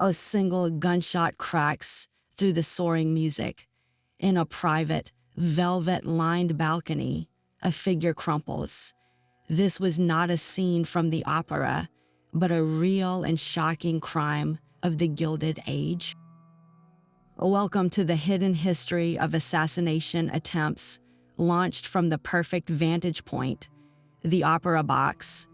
A single gunshot cracks through the soaring music. In a private, velvet-lined balcony, a figure crumples. This was not a scene from the opera, but a real and shocking crime of the Gilded Age. Welcome to the hidden history of assassination attempts, launched from the perfect vantage point, the opera box.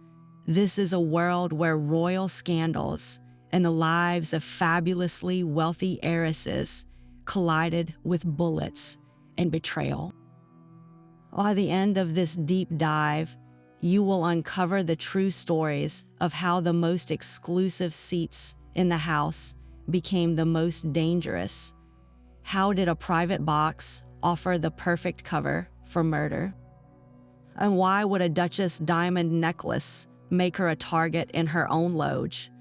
This is a world where royal scandals and the lives of fabulously wealthy heiresses collided with bullets and betrayal. By the end of this deep dive, you will uncover the true stories of how the most exclusive seats in the house became the most dangerous. How did a private box offer the perfect cover for murder? And why would a duchess diamond necklace make her a target in her own loge?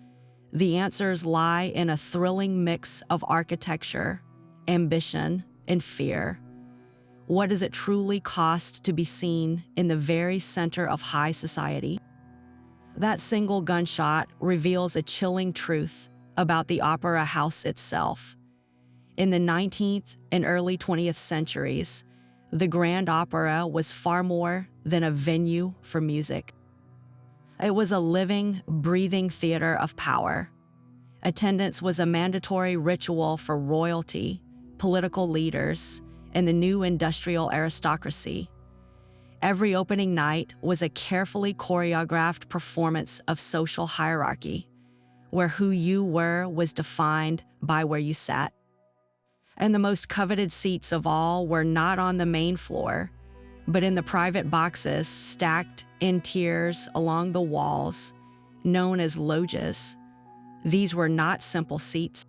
The answers lie in a thrilling mix of architecture, ambition, and fear. What does it truly cost to be seen in the very center of high society? That single gunshot reveals a chilling truth about the opera house itself. In the 19th and early 20th centuries, the Grand Opera was far more than a venue for music. It was a living, breathing theater of power. Attendance was a mandatory ritual for royalty, political leaders, and the new industrial aristocracy. Every opening night was a carefully choreographed performance of social hierarchy, where who you were was defined by where you sat. And the most coveted seats of all were not on the main floor, but in the private boxes stacked in tiers along the walls, known as loges. These were not simple seats.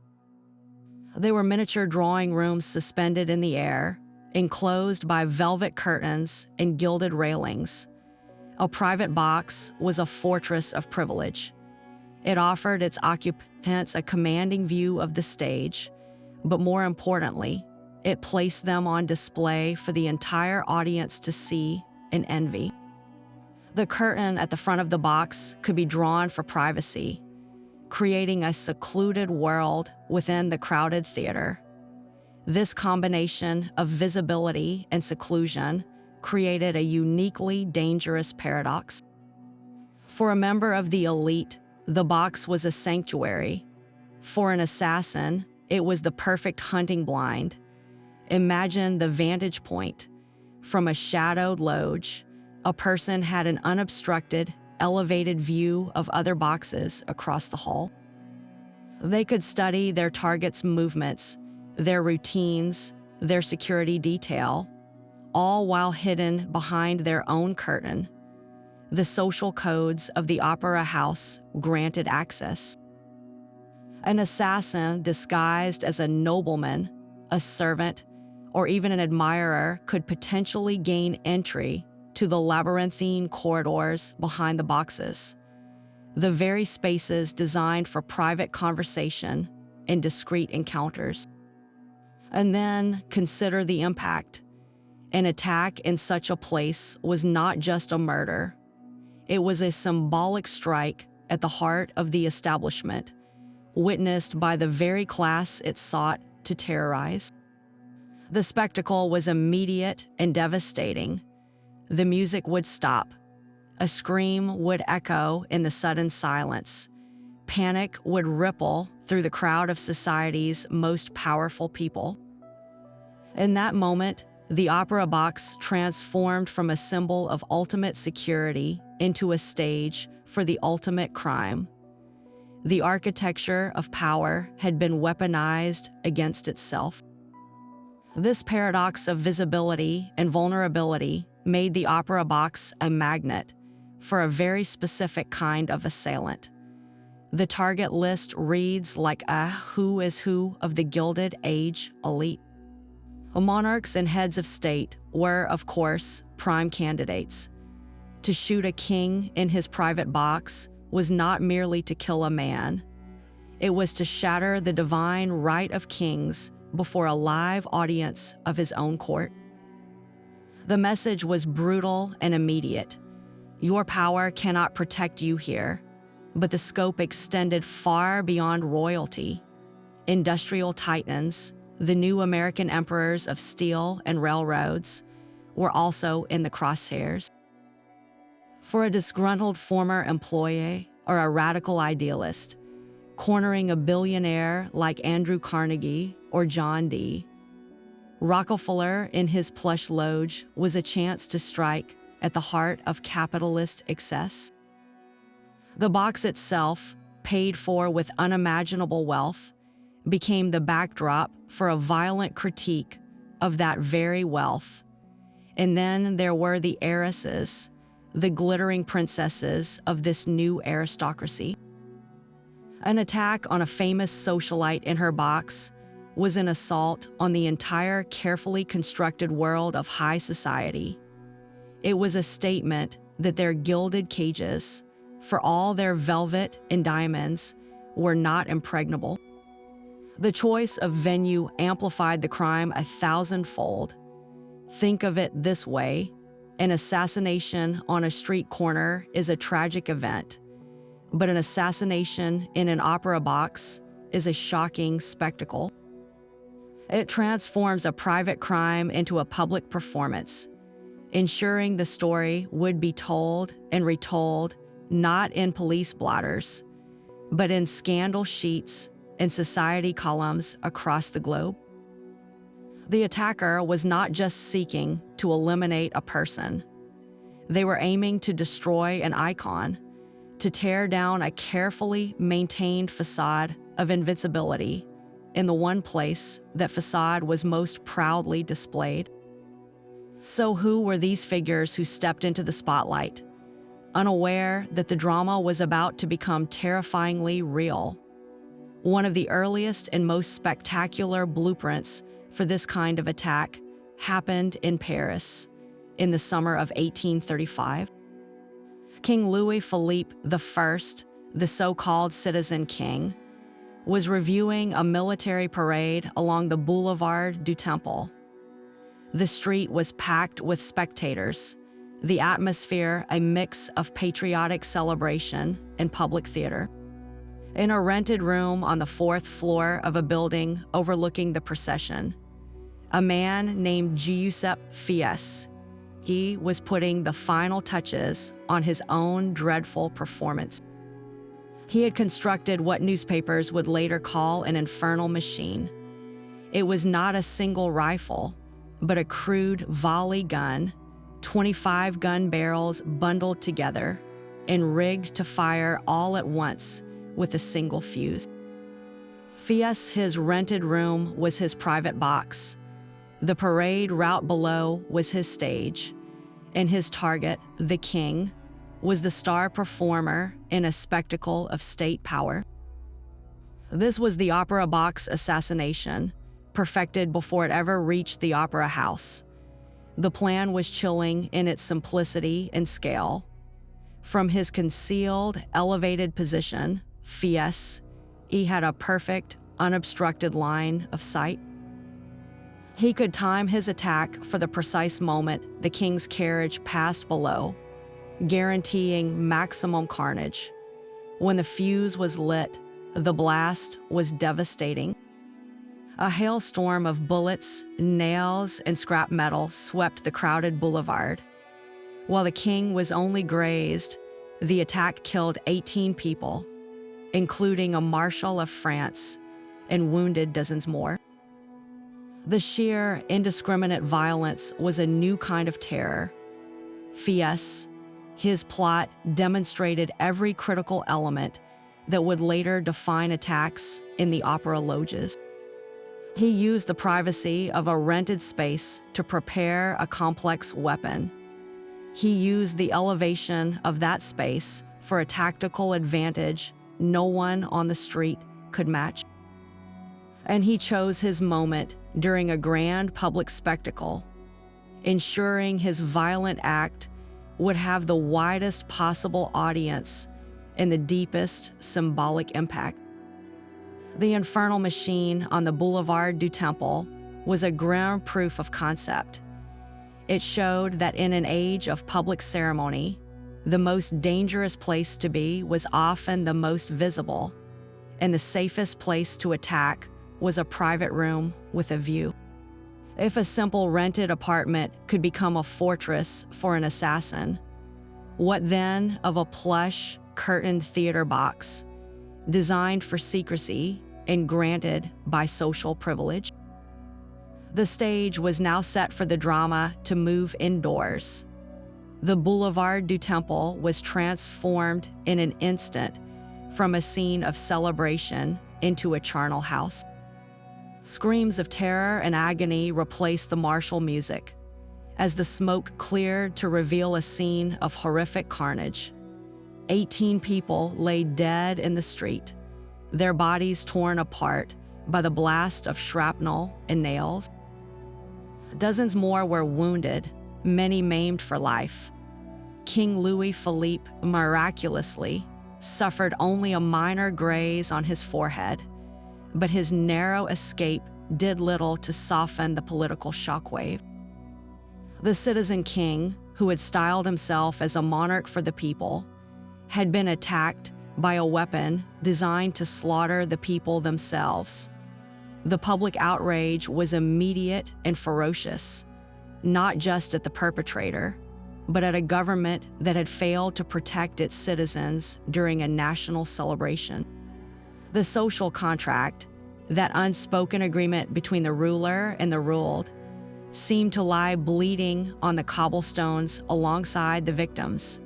They were miniature drawing rooms suspended in the air, enclosed by velvet curtains and gilded railings. A private box was a fortress of privilege. It offered its occupants a commanding view of the stage, but more importantly, it placed them on display for the entire audience to see and envy. The curtain at the front of the box could be drawn for privacy, creating a secluded world within the crowded theater. This combination of visibility and seclusion created a uniquely dangerous paradox. For a member of the elite, the box was a sanctuary. For an assassin, it was the perfect hunting blind. Imagine the vantage point. From a shadowed loge, a person had an unobstructed, elevated view of other boxes across the hall. They could study their target's movements, their routines, their security detail, all while hidden behind their own curtain. The social codes of the opera house granted access. An assassin disguised as a nobleman, a servant, or even an admirer could potentially gain entry to the labyrinthine corridors behind the boxes, the very spaces designed for private conversation and discreet encounters. And then consider the impact. An attack in such a place was not just a murder. It was a symbolic strike at the heart of the establishment, witnessed by the very class it sought to terrorize. The spectacle was immediate and devastating. The music would stop. A scream would echo in the sudden silence. Panic would ripple through the crowd of society's most powerful people. In that moment, the opera box transformed from a symbol of ultimate security into a stage for the ultimate crime. The architecture of power had been weaponized against itself. This paradox of visibility and vulnerability made the opera box a magnet for a very specific kind of assailant. The target list reads like a who is who of the Gilded Age elite. Monarchs and heads of state were, of course, prime candidates. To shoot a king in his private box was not merely to kill a man. It was to shatter the divine right of kings before a live audience of his own court. The message was brutal and immediate. Your power cannot protect you here. but the scope extended far beyond royalty. Industrial titans, the new American emperors of steel and railroads, were also in the crosshairs. For a disgruntled former employee or a radical idealist, cornering a billionaire like Andrew Carnegie or John D. Rockefeller in his plush loge was a chance to strike at the heart of capitalist excess. The box itself, paid for with unimaginable wealth, became the backdrop for a violent critique of that very wealth. And then there were the heiresses, the glittering princesses of this new aristocracy. An attack on a famous socialite in her box was an assault on the entire carefully constructed world of high society. It was a statement that their gilded cages, for all their velvet and diamonds, were not impregnable. The choice of venue amplified the crime 1,000-fold. Think of it this way: an assassination on a street corner is a tragic event, but an assassination in an opera box is a shocking spectacle. It transforms a private crime into a public performance, ensuring the story would be told and retold not in police blotters, but in scandal sheets and society columns across the globe. The attacker was not just seeking to eliminate a person. They were aiming to destroy an icon, to tear down a carefully maintained facade of invincibility in the one place that facade was most proudly displayed. So who were these figures who stepped into the spotlight, unaware that the drama was about to become terrifyingly real? One of the earliest and most spectacular blueprints for this kind of attack happened in Paris in the summer of 1835. King Louis-Philippe I, the so-called citizen king, was reviewing a military parade along the Boulevard du Temple. The street was packed with spectators, the atmosphere a mix of patriotic celebration and public theater. In a rented room on the 4th floor of a building overlooking the procession, a man named Giuseppe Fies, he was putting the final touches on his own dreadful performance. He had constructed what newspapers would later call an infernal machine. It was not a single rifle, but a crude volley gun, 25 gun barrels bundled together and rigged to fire all at once with a single fuse. Fies' his rented room was his private box. The parade route below was his stage, and his target, the king, was the star performer in a spectacle of state power. This was the opera box assassination, perfected before it ever reached the opera house. The plan was chilling in its simplicity and scale. From his concealed, elevated position, Fies, he had a perfect, unobstructed line of sight. He could time his attack for the precise moment the king's carriage passed below, guaranteeing maximum carnage. When the fuse was lit, the blast was devastating. A hailstorm of bullets, nails, and scrap metal swept the crowded boulevard. While the king was only grazed, the attack killed 18 people, including a marshal of France, and wounded dozens more. The sheer, indiscriminate violence was a new kind of terror. Fies, his plot demonstrated every critical element that would later define attacks in the opera loges. He used the privacy of a rented space to prepare a complex weapon. He used the elevation of that space for a tactical advantage no one on the street could match. And he chose his moment during a grand public spectacle, ensuring his violent act would have the widest possible audience and the deepest symbolic impact. The infernal machine on the Boulevard du Temple was a grim proof of concept. It showed that in an age of public ceremony, The most dangerous place to be was often the most visible, and the safest place to attack was a private room with a view. If a simple rented apartment could become a fortress for an assassin, what then of a plush, curtained theater box, designed for secrecy and granted by social privilege? The stage was now set for the drama to move indoors. The Boulevard du Temple was transformed in an instant from a scene of celebration into a charnel house. Screams of terror and agony replaced the martial music as the smoke cleared to reveal a scene of horrific carnage. 18 people lay dead in the street, their bodies torn apart by the blast of shrapnel and nails. Dozens more were wounded, many maimed for life. King Louis-Philippe miraculously suffered only a minor graze on his forehead, but his narrow escape did little to soften the political shockwave. The citizen king, who had styled himself as a monarch for the people, had been attacked by a weapon designed to slaughter the people themselves. The public outrage was immediate and ferocious, not just at the perpetrator, but at a government that had failed to protect its citizens during a national celebration. The social contract, that unspoken agreement between the ruler and the ruled, seemed to lie bleeding on the cobblestones alongside the victims.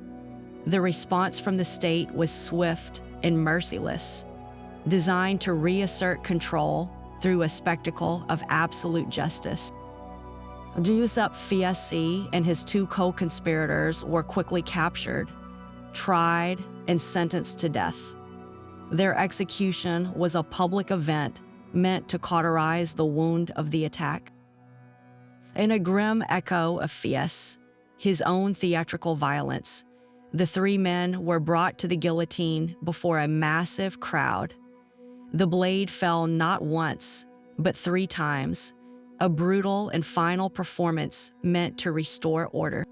The response from the state was swift and merciless, designed to reassert control through a spectacle of absolute justice. Giuseppe Fieschi and his two co-conspirators were quickly captured, tried, and sentenced to death. Their execution was a public event meant to cauterize the wound of the attack. In a grim echo of Fieschi, his own theatrical violence, the three men were brought to the guillotine before a massive crowd. The blade fell not once, but 3 times, a brutal and final performance meant to restore order.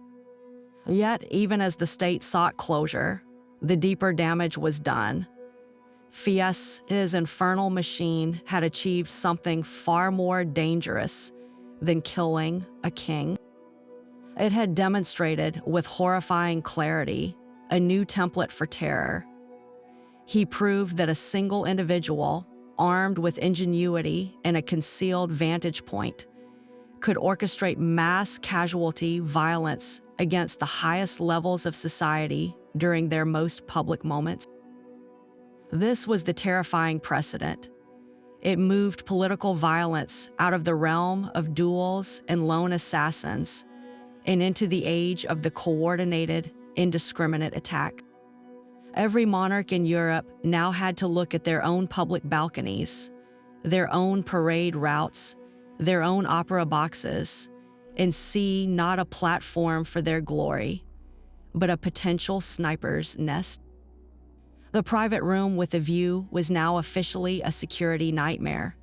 Yet, even as the state sought closure, the deeper damage was done. Fieschi's infernal machine had achieved something far more dangerous than killing a king. It had demonstrated with horrifying clarity a new template for terror. He proved that a single individual, armed with ingenuity and a concealed vantage point, could orchestrate mass casualty violence against the highest levels of society during their most public moments. This was the terrifying precedent. It moved political violence out of the realm of duels and lone assassins and into the age of the coordinated, indiscriminate attack. Every monarch in Europe now had to look at their own public balconies, their own parade routes, their own opera boxes, and see not a platform for their glory, but a potential sniper's nest. The private room with a view was now officially a security nightmare.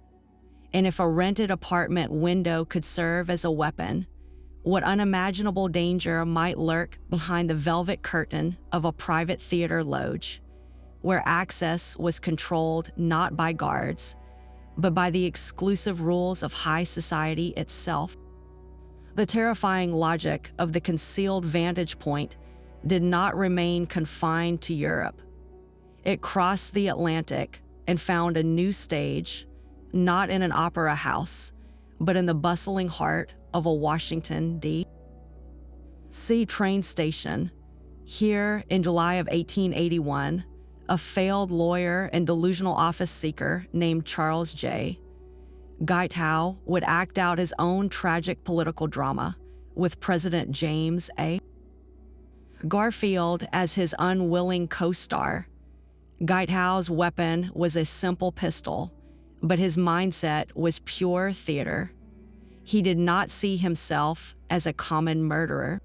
And if a rented apartment window could serve as a weapon, what unimaginable danger might lurk behind the velvet curtain of a private theater loge, where access was controlled not by guards, but by the exclusive rules of high society itself. The terrifying logic of the concealed vantage point did not remain confined to Europe. It crossed the Atlantic and found a new stage, not in an opera house, but in the bustling heart of a Washington, D.C. train station. Here, in July of 1881, a failed lawyer and delusional office seeker named Charles J. Guiteau would act out his own tragic political drama with President James A. Garfield as his unwilling co-star. Guiteau's weapon was a simple pistol, but his mindset was pure theater. He did not see himself as a common murderer.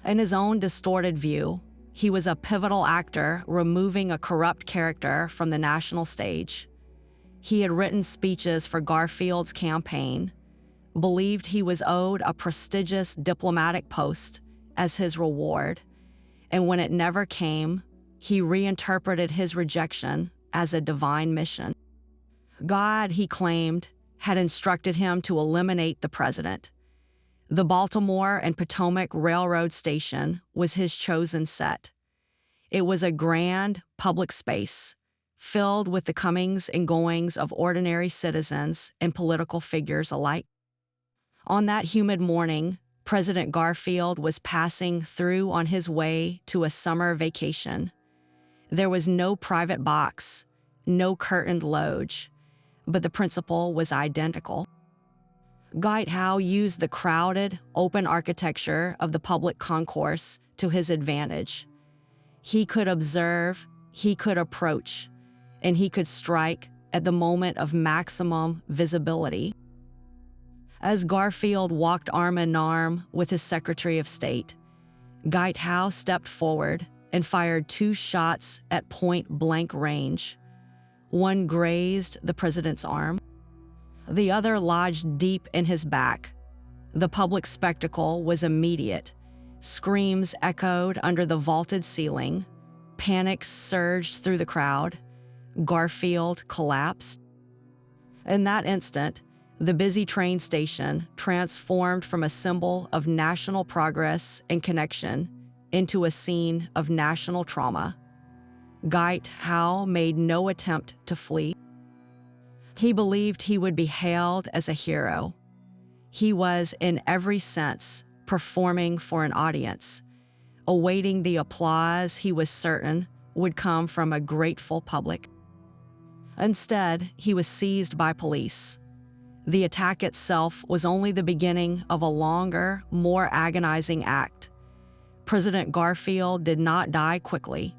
In his own distorted view, he was a pivotal actor removing a corrupt character from the national stage. He had written speeches for Garfield's campaign, believed he was owed a prestigious diplomatic post as his reward, and when it never came, he reinterpreted his rejection as a divine mission. God, he claimed, had instructed him to eliminate the president. The Baltimore and Potomac Railroad Station was his chosen set. It was a grand public space, filled with the comings and goings of ordinary citizens and political figures alike. On that humid morning, President Garfield was passing through on his way to a summer vacation. There was no private box, no curtained loge, but the principle was identical. Dwight Howe used the crowded, open architecture of the public concourse to his advantage. He could observe, he could approach, and he could strike at the moment of maximum visibility. As Garfield walked arm in arm with his Secretary of State, Dwight Howe stepped forward and fired 2 shots at point-blank range. One grazed the president's arm. The other lodged deep in his back. The public spectacle was immediate. Screams echoed under the vaulted ceiling. Panic surged through the crowd. Garfield collapsed. In that instant, the busy train station transformed from a symbol of national progress and connection into a scene of national trauma. Dwight Howe made no attempt to flee. He believed he would be hailed as a hero. He was, in every sense, performing for an audience, awaiting the applause he was certain would come from a grateful public. Instead, he was seized by police. The attack itself was only the beginning of a longer, more agonizing act. President Garfield did not die quickly.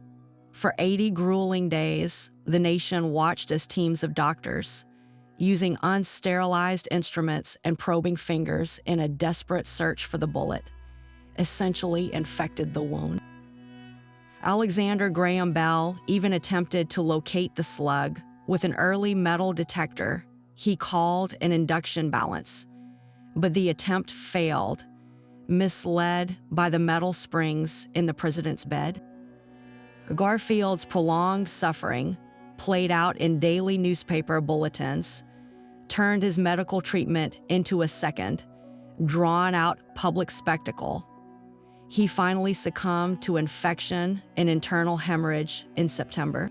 For 80 grueling days, the nation watched as teams of doctors, using unsterilized instruments and probing fingers in a desperate search for the bullet, essentially infected the wound. Alexander Graham Bell even attempted to locate the slug with an early metal detector he called an induction balance, but the attempt failed, misled by the metal springs in the president's bed. Garfield's prolonged suffering, played out in daily newspaper bulletins, turned his medical treatment into a second, drawn-out public spectacle. He finally succumbed to infection and internal hemorrhage in September.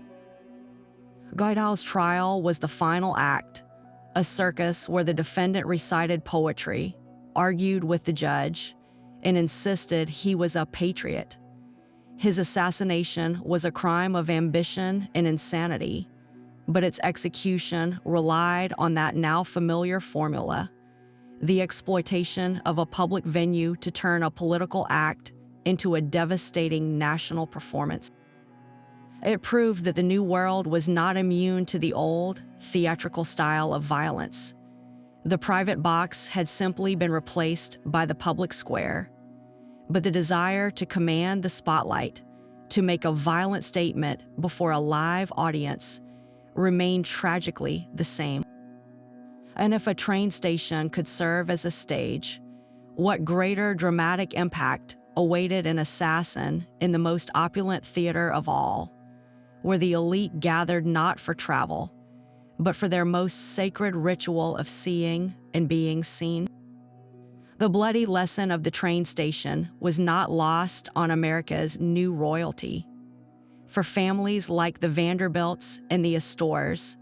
Dwight Howe's trial was the final act, a circus where the defendant recited poetry, argued with the judge, and insisted he was a patriot. His assassination was a crime of ambition and insanity, but its execution relied on that now familiar formula, the exploitation of a public venue to turn a political act into a devastating national performance. It proved that the New World was not immune to the old, theatrical style of violence. The private box had simply been replaced by the public square, but the desire to command the spotlight, to make a violent statement before a live audience, remained tragically the same. And if a train station could serve as a stage, what greater dramatic impact awaited an assassin in the most opulent theater of all, where the elite gathered not for travel, but for their most sacred ritual of seeing and being seen? The bloody lesson of the train station was not lost on America's new royalty. For families like the Vanderbilts and the Astors,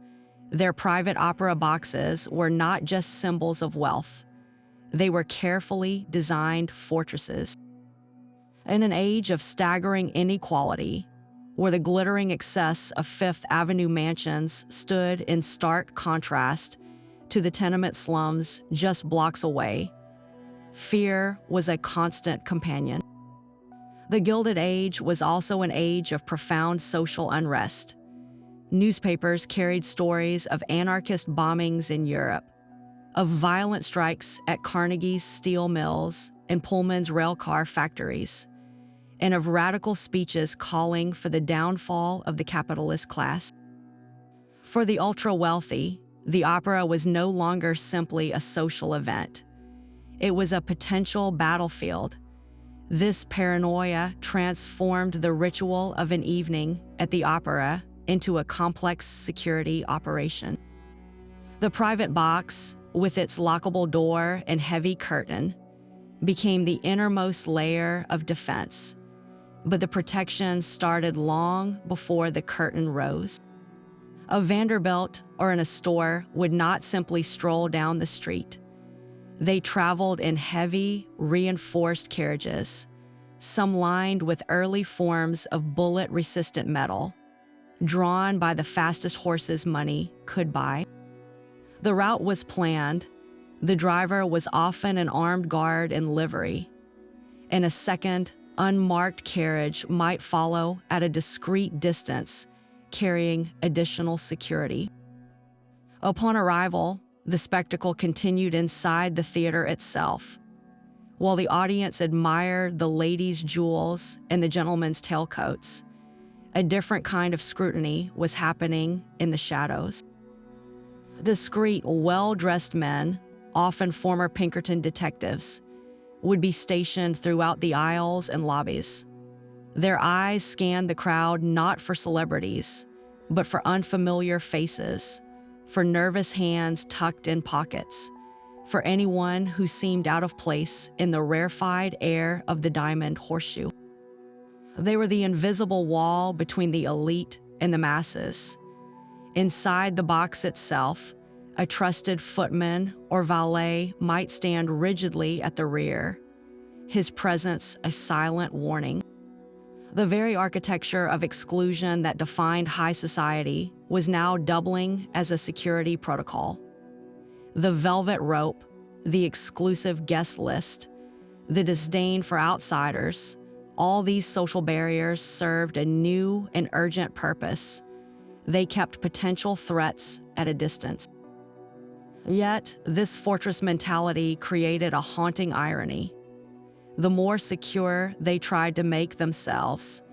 their private opera boxes were not just symbols of wealth. They were carefully designed fortresses. In an age of staggering inequality, where the glittering excess of Fifth Avenue mansions stood in stark contrast to the tenement slums just blocks away, fear was a constant companion. The Gilded Age was also an age of profound social unrest. Newspapers carried stories of anarchist bombings in Europe, of violent strikes at Carnegie's steel mills and Pullman's railcar factories, and of radical speeches calling for the downfall of the capitalist class. For the ultra-wealthy, the opera was no longer simply a social event. It was a potential battlefield. This paranoia transformed the ritual of an evening at the opera into a complex security operation. The private box, with its lockable door and heavy curtain, became the innermost layer of defense, but the protection started long before the curtain rose. A Vanderbilt or an Astor would not simply stroll down the street. They traveled in heavy, reinforced carriages, some lined with early forms of bullet-resistant metal, drawn by the fastest horses money could buy. The route was planned. The driver was often an armed guard in livery, and a second, unmarked carriage might follow at a discreet distance, carrying additional security. Upon arrival, the spectacle continued inside the theater itself. While the audience admired the ladies' jewels and the gentlemen's tailcoats, a different kind of scrutiny was happening in the shadows. Discreet, well-dressed men, often former Pinkerton detectives, would be stationed throughout the aisles and lobbies. Their eyes scanned the crowd not for celebrities, but for unfamiliar faces, for nervous hands tucked in pockets, for anyone who seemed out of place in the rarefied air of the diamond horseshoe. They were the invisible wall between the elite and the masses. Inside the box itself, a trusted footman or valet might stand rigidly at the rear, his presence a silent warning. The very architecture of exclusion that defined high society was now doubling as a security protocol. The velvet rope, the exclusive guest list, the disdain for outsiders, all these social barriers served a new and urgent purpose. They kept potential threats at a distance. Yet, this fortress mentality created a haunting irony. The more secure they tried to make themselves,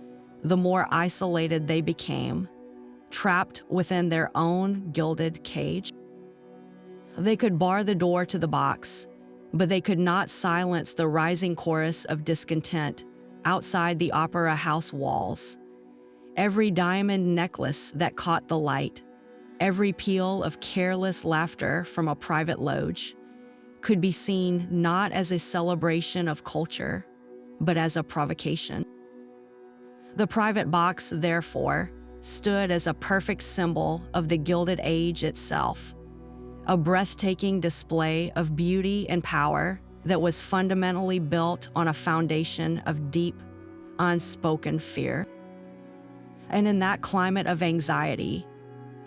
the more isolated they became, trapped within their own gilded cage. They could bar the door to the box, but they could not silence the rising chorus of discontent outside the opera house walls. Every diamond necklace that caught the light, every peal of careless laughter from a private loge, could be seen not as a celebration of culture, but as a provocation. The private box, therefore, stood as a perfect symbol of the Gilded Age itself, a breathtaking display of beauty and power that was fundamentally built on a foundation of deep, unspoken fear. And in that climate of anxiety,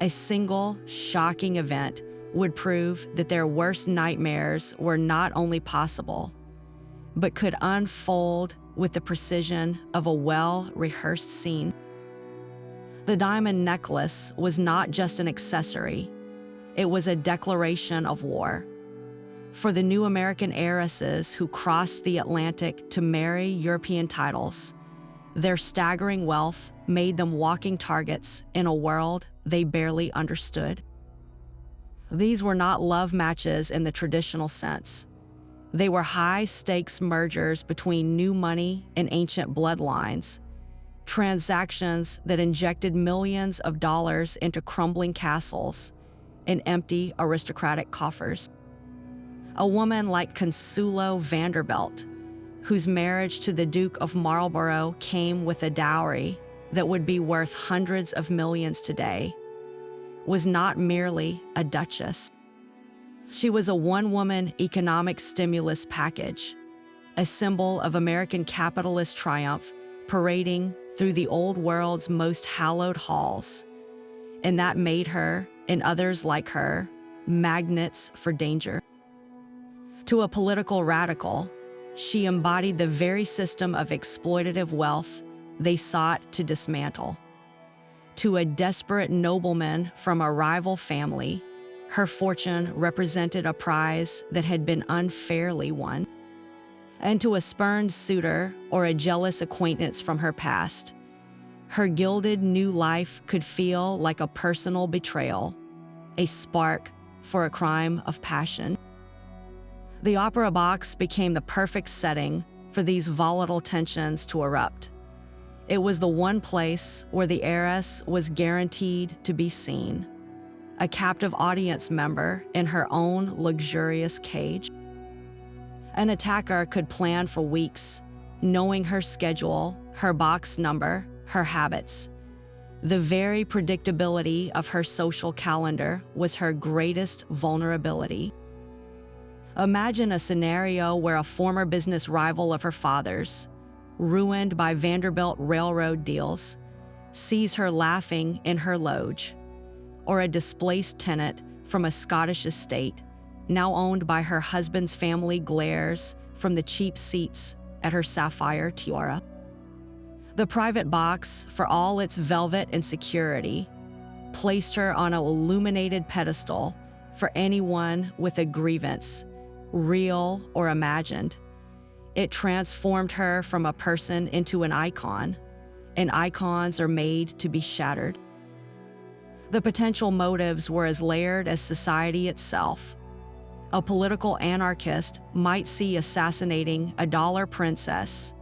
a single shocking event would prove that their worst nightmares were not only possible, but could unfold with the precision of a well-rehearsed scene. The diamond necklace was not just an accessory, it was a declaration of war. For the new American heiresses who crossed the Atlantic to marry European titles, their staggering wealth made them walking targets in a world they barely understood. These were not love matches in the traditional sense. They were high-stakes mergers between new money and ancient bloodlines, transactions that injected millions of dollars into crumbling castles and empty aristocratic coffers. A woman like Consuelo Vanderbilt, whose marriage to the Duke of Marlborough came with a dowry that would be worth hundreds of millions today, was not merely a duchess. She was a one-woman economic stimulus package, a symbol of American capitalist triumph parading through the old world's most hallowed halls, and that made her, and others like her, magnets for danger. To a political radical, she embodied the very system of exploitative wealth they sought to dismantle. To a desperate nobleman from a rival family, her fortune represented a prize that had been unfairly won. And to a spurned suitor or a jealous acquaintance from her past, her gilded new life could feel like a personal betrayal, a spark for a crime of passion. The opera box became the perfect setting for these volatile tensions to erupt. It was the one place where the heiress was guaranteed to be seen, a captive audience member in her own luxurious cage. An attacker could plan for weeks, knowing her schedule, her box number, her habits. The very predictability of her social calendar was her greatest vulnerability. Imagine a scenario where a former business rival of her father's, ruined by Vanderbilt railroad deals, sees her laughing in her loge, or a displaced tenant from a Scottish estate, now owned by her husband's family, glares from the cheap seats at her sapphire tiara. The private box, for all its velvet and security, placed her on an illuminated pedestal for anyone with a grievance, real or imagined. It transformed her from a person into an icon, and icons are made to be shattered. The potential motives were as layered as society itself. A political anarchist might see assassinating a dollar princess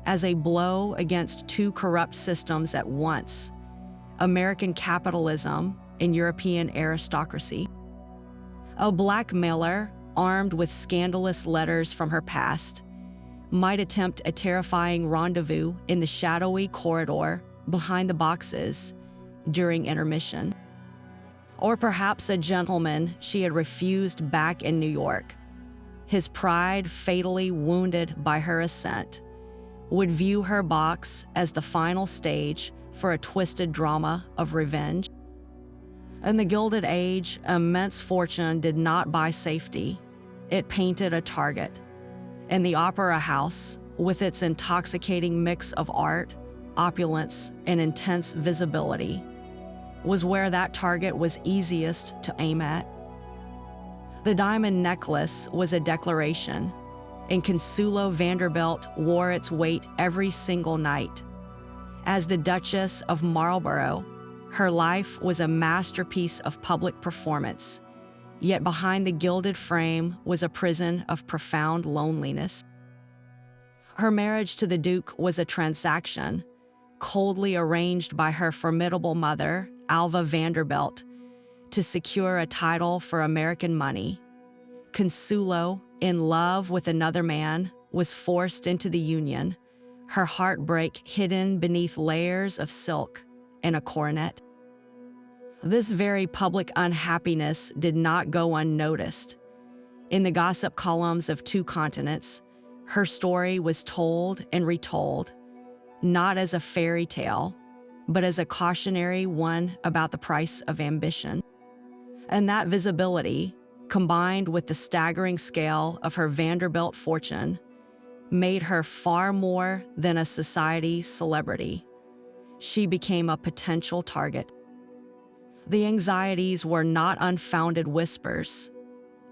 as a blow against two corrupt systems at once: American capitalism and European aristocracy. A blackmailer, armed with scandalous letters from her past, might attempt a terrifying rendezvous in the shadowy corridor behind the boxes during intermission. Or perhaps a gentleman she had refused back in New York, his pride fatally wounded by her ascent, would view her box as the final stage for a twisted drama of revenge. In the Gilded Age, immense fortune did not buy safety. It painted a target. And the opera house, with its intoxicating mix of art, opulence, and intense visibility, was where that target was easiest to aim at. The diamond necklace was a declaration, and Consuelo Vanderbilt wore its weight every single night. As the Duchess of Marlborough, her life was a masterpiece of public performance, yet behind the gilded frame was a prison of profound loneliness. Her marriage to the Duke was a transaction, coldly arranged by her formidable mother, Alva Vanderbilt, to secure a title for American money. Consuelo, in love with another man, was forced into the union, her heartbreak hidden beneath layers of silk and a coronet. This very public unhappiness did not go unnoticed. In the gossip columns of two continents, her story was told and retold, not as a fairy tale, but as a cautionary one about the price of ambition. And that visibility, combined with the staggering scale of her Vanderbilt fortune, made her far more than a society celebrity. She became a potential target. The anxieties were not unfounded whispers.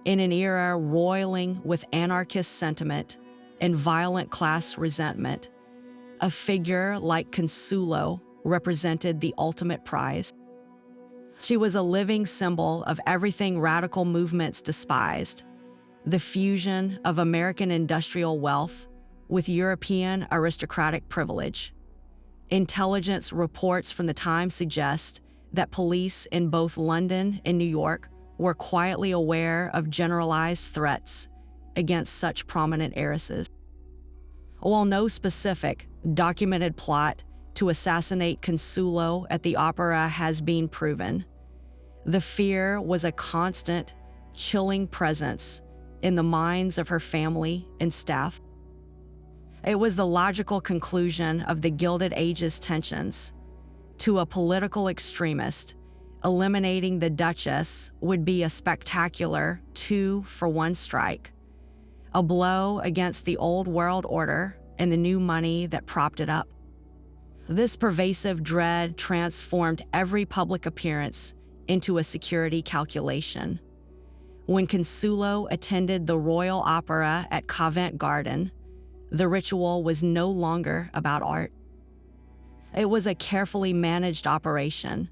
In an era roiling with anarchist sentiment and violent class resentment, a figure like Consuelo represented the ultimate prize. She was a living symbol of everything radical movements despised: the fusion of American industrial wealth with European aristocratic privilege. Intelligence reports from the time suggest that police in both London and New York were quietly aware of generalized threats against such prominent heiresses. While no specific, documented plot to assassinate Consuelo at the opera has been proven, the fear was a constant, chilling presence in the minds of her family and staff. It was the logical conclusion of the Gilded Age's tensions. To a political extremist, eliminating the Duchess would be a spectacular 2-for-1 strike, a blow against the old world order and the new money that propped it up. This pervasive dread transformed every public appearance into a security calculation. When Consuelo attended the Royal Opera at Covent Garden, the ritual was no longer about art. It was a carefully managed operation.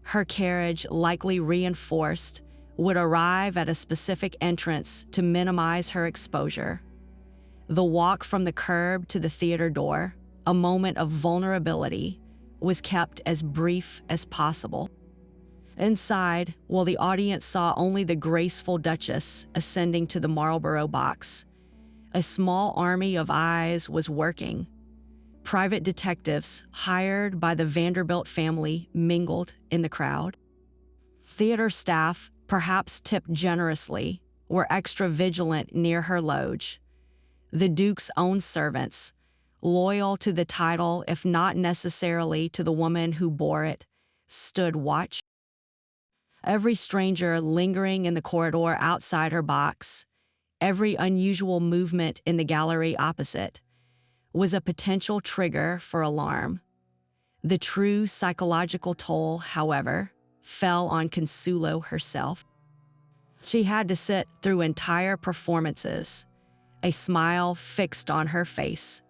Her carriage, likely reinforced, would arrive at a specific entrance to minimize her exposure. The walk from the curb to the theater door, a moment of vulnerability, was kept as brief as possible. Inside, while the audience saw only the graceful Duchess ascending to the Marlborough box, a small army of eyes was working. Private detectives hired by the Vanderbilt family mingled in the crowd. Theater staff, perhaps tipped generously, were extra vigilant near her loge. The Duke's own servants, loyal to the title if not necessarily to the woman who bore it, stood watch. Every stranger lingering in the corridor outside her box, every unusual movement in the gallery opposite, was a potential trigger for alarm. The true psychological toll, however, fell on Consuelo herself. She had to sit through entire performances, a smile fixed on her face,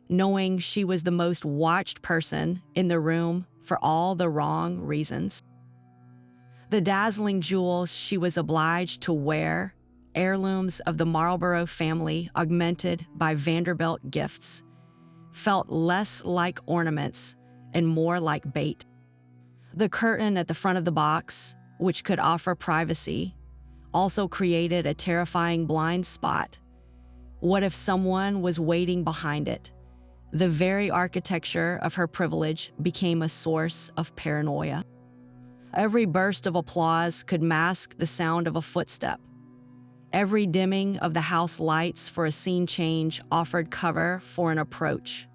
knowing she was the most watched person in the room for all the wrong reasons. The dazzling jewels she was obliged to wear, heirlooms of the Marlborough family augmented by Vanderbilt gifts, felt less like ornaments and more like bait. The curtain at the front of the box, which could offer privacy, also created a terrifying blind spot. What if someone was waiting behind it? The very architecture of her privilege became a source of paranoia. Every burst of applause could mask the sound of a footstep. Every dimming of the house lights for a scene change offered cover for an approach.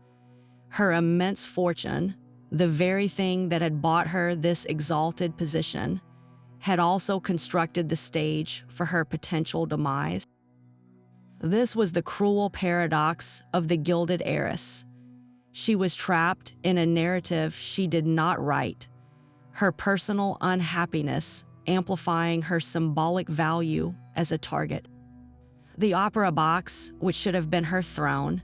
Her immense fortune, the very thing that had bought her this exalted position, had also constructed the stage for her potential demise. This was the cruel paradox of the Gilded Heiress. She was trapped in a narrative she did not write, her personal unhappiness amplifying her symbolic value as a target. The opera box, which should have been her throne,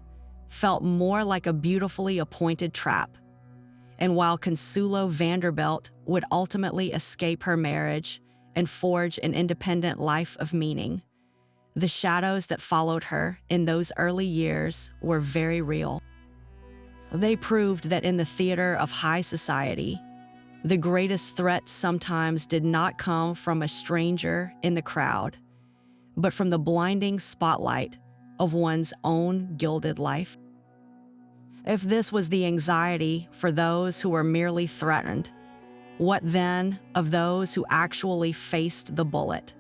felt more like a beautifully appointed trap. And while Consuelo Vanderbilt would ultimately escape her marriage and forge an independent life of meaning, the shadows that followed her in those early years were very real. They proved that in the theater of high society, the greatest threat sometimes did not come from a stranger in the crowd, but from the blinding spotlight of one's own gilded life. If this was the anxiety for those who were merely threatened, what then of those who actually faced the bullet?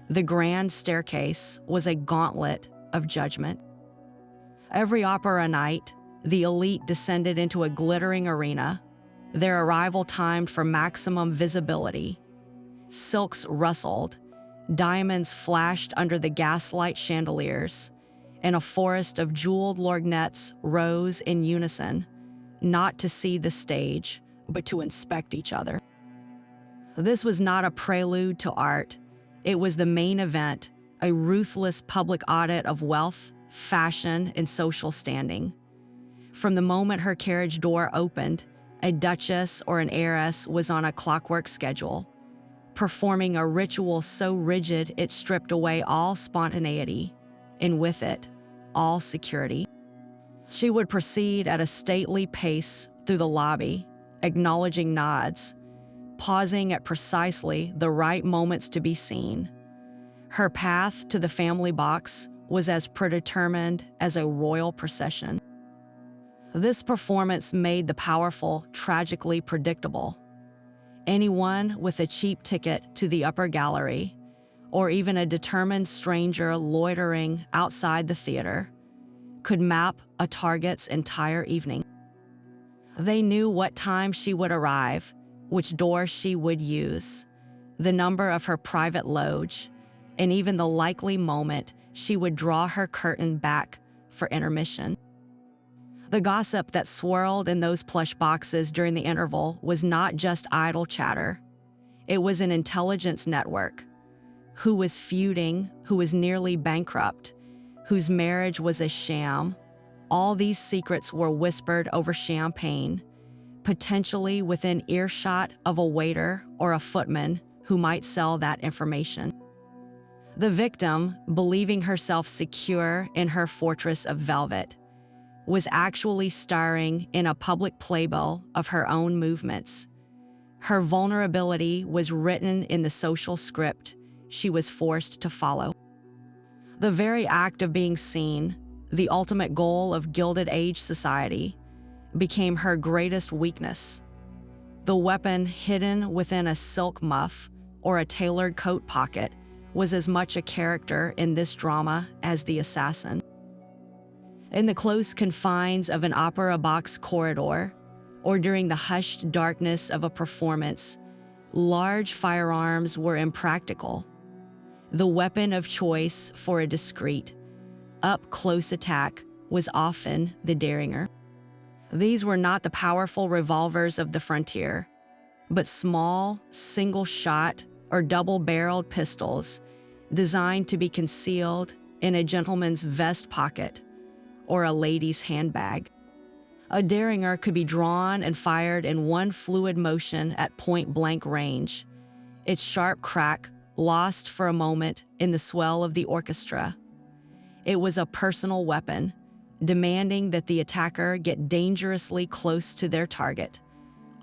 The grand staircase was a gauntlet of judgment. Every opera night, the elite descended into a glittering arena, their arrival timed for maximum visibility. Silks rustled, diamonds flashed under the gaslight chandeliers, and a forest of jeweled lorgnettes rose in unison, not to see the stage, but to inspect each other. This was not a prelude to art. It was the main event, a ruthless public audit of wealth, fashion, and social standing. From the moment her carriage door opened, a duchess or an heiress was on a clockwork schedule, performing a ritual so rigid it stripped away all spontaneity, and with it, all security. She would proceed at a stately pace through the lobby, acknowledging nods, pausing at precisely the right moments to be seen. Her path to the family box was as predetermined as a royal procession. This performance made the powerful tragically predictable. Anyone with a cheap ticket to the upper gallery, or even a determined stranger loitering outside the theater, could map a target's entire evening. They knew what time she would arrive, which door she would use, the number of her private loge, and even the likely moment she would draw her curtain back for intermission. The gossip that swirled in those plush boxes during the interval was not just idle chatter. It was an intelligence network. Who was feuding, who was nearly bankrupt, whose marriage was a sham. All these secrets were whispered over champagne, potentially within earshot of a waiter or a footman who might sell that information. The victim, believing herself secure in her fortress of velvet, was actually starring in a public playbill of her own movements. Her vulnerability was written in the social script she was forced to follow. The very act of being seen, the ultimate goal of Gilded Age society, became her greatest weakness. The weapon hidden within a silk muff or a tailored coat pocket was as much a character in this drama as the assassin. In the close confines of an opera box corridor, or during the hushed darkness of a performance, large firearms were impractical. The weapon of choice for a discreet, up-close attack was often the derringer. These were not the powerful revolvers of the frontier, but small, single-shot or double-barreled pistols designed to be concealed in a gentleman's vest pocket or a lady's handbag. A derringer could be drawn and fired in one fluid motion at point-blank range, its sharp crack lost for a moment in the swell of the orchestra. It was a personal weapon, demanding that the attacker get dangerously close to their target,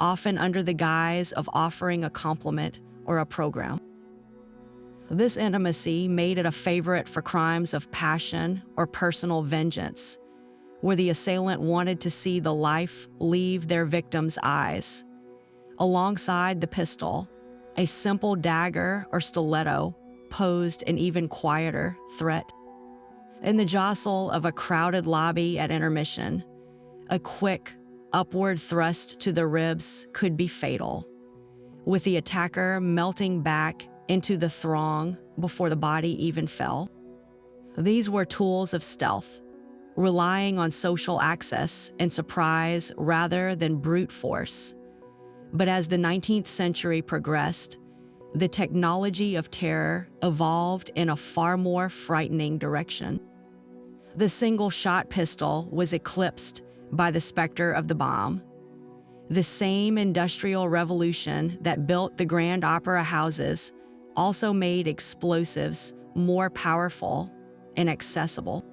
often under the guise of offering a compliment or a program. This intimacy made it a favorite for crimes of passion or personal vengeance, where the assailant wanted to see the life leave their victim's eyes. Alongside the pistol, a simple dagger or stiletto posed an even quieter threat. In the jostle of a crowded lobby at intermission, a quick, upward thrust to the ribs could be fatal, with the attacker melting back into the throng before the body even fell. These were tools of stealth, relying on social access and surprise rather than brute force. But as the 19th century progressed, the technology of terror evolved in a far more frightening direction. The single-shot pistol was eclipsed by the specter of the bomb. The same industrial revolution that built the grand opera houses also made explosives more powerful and accessible.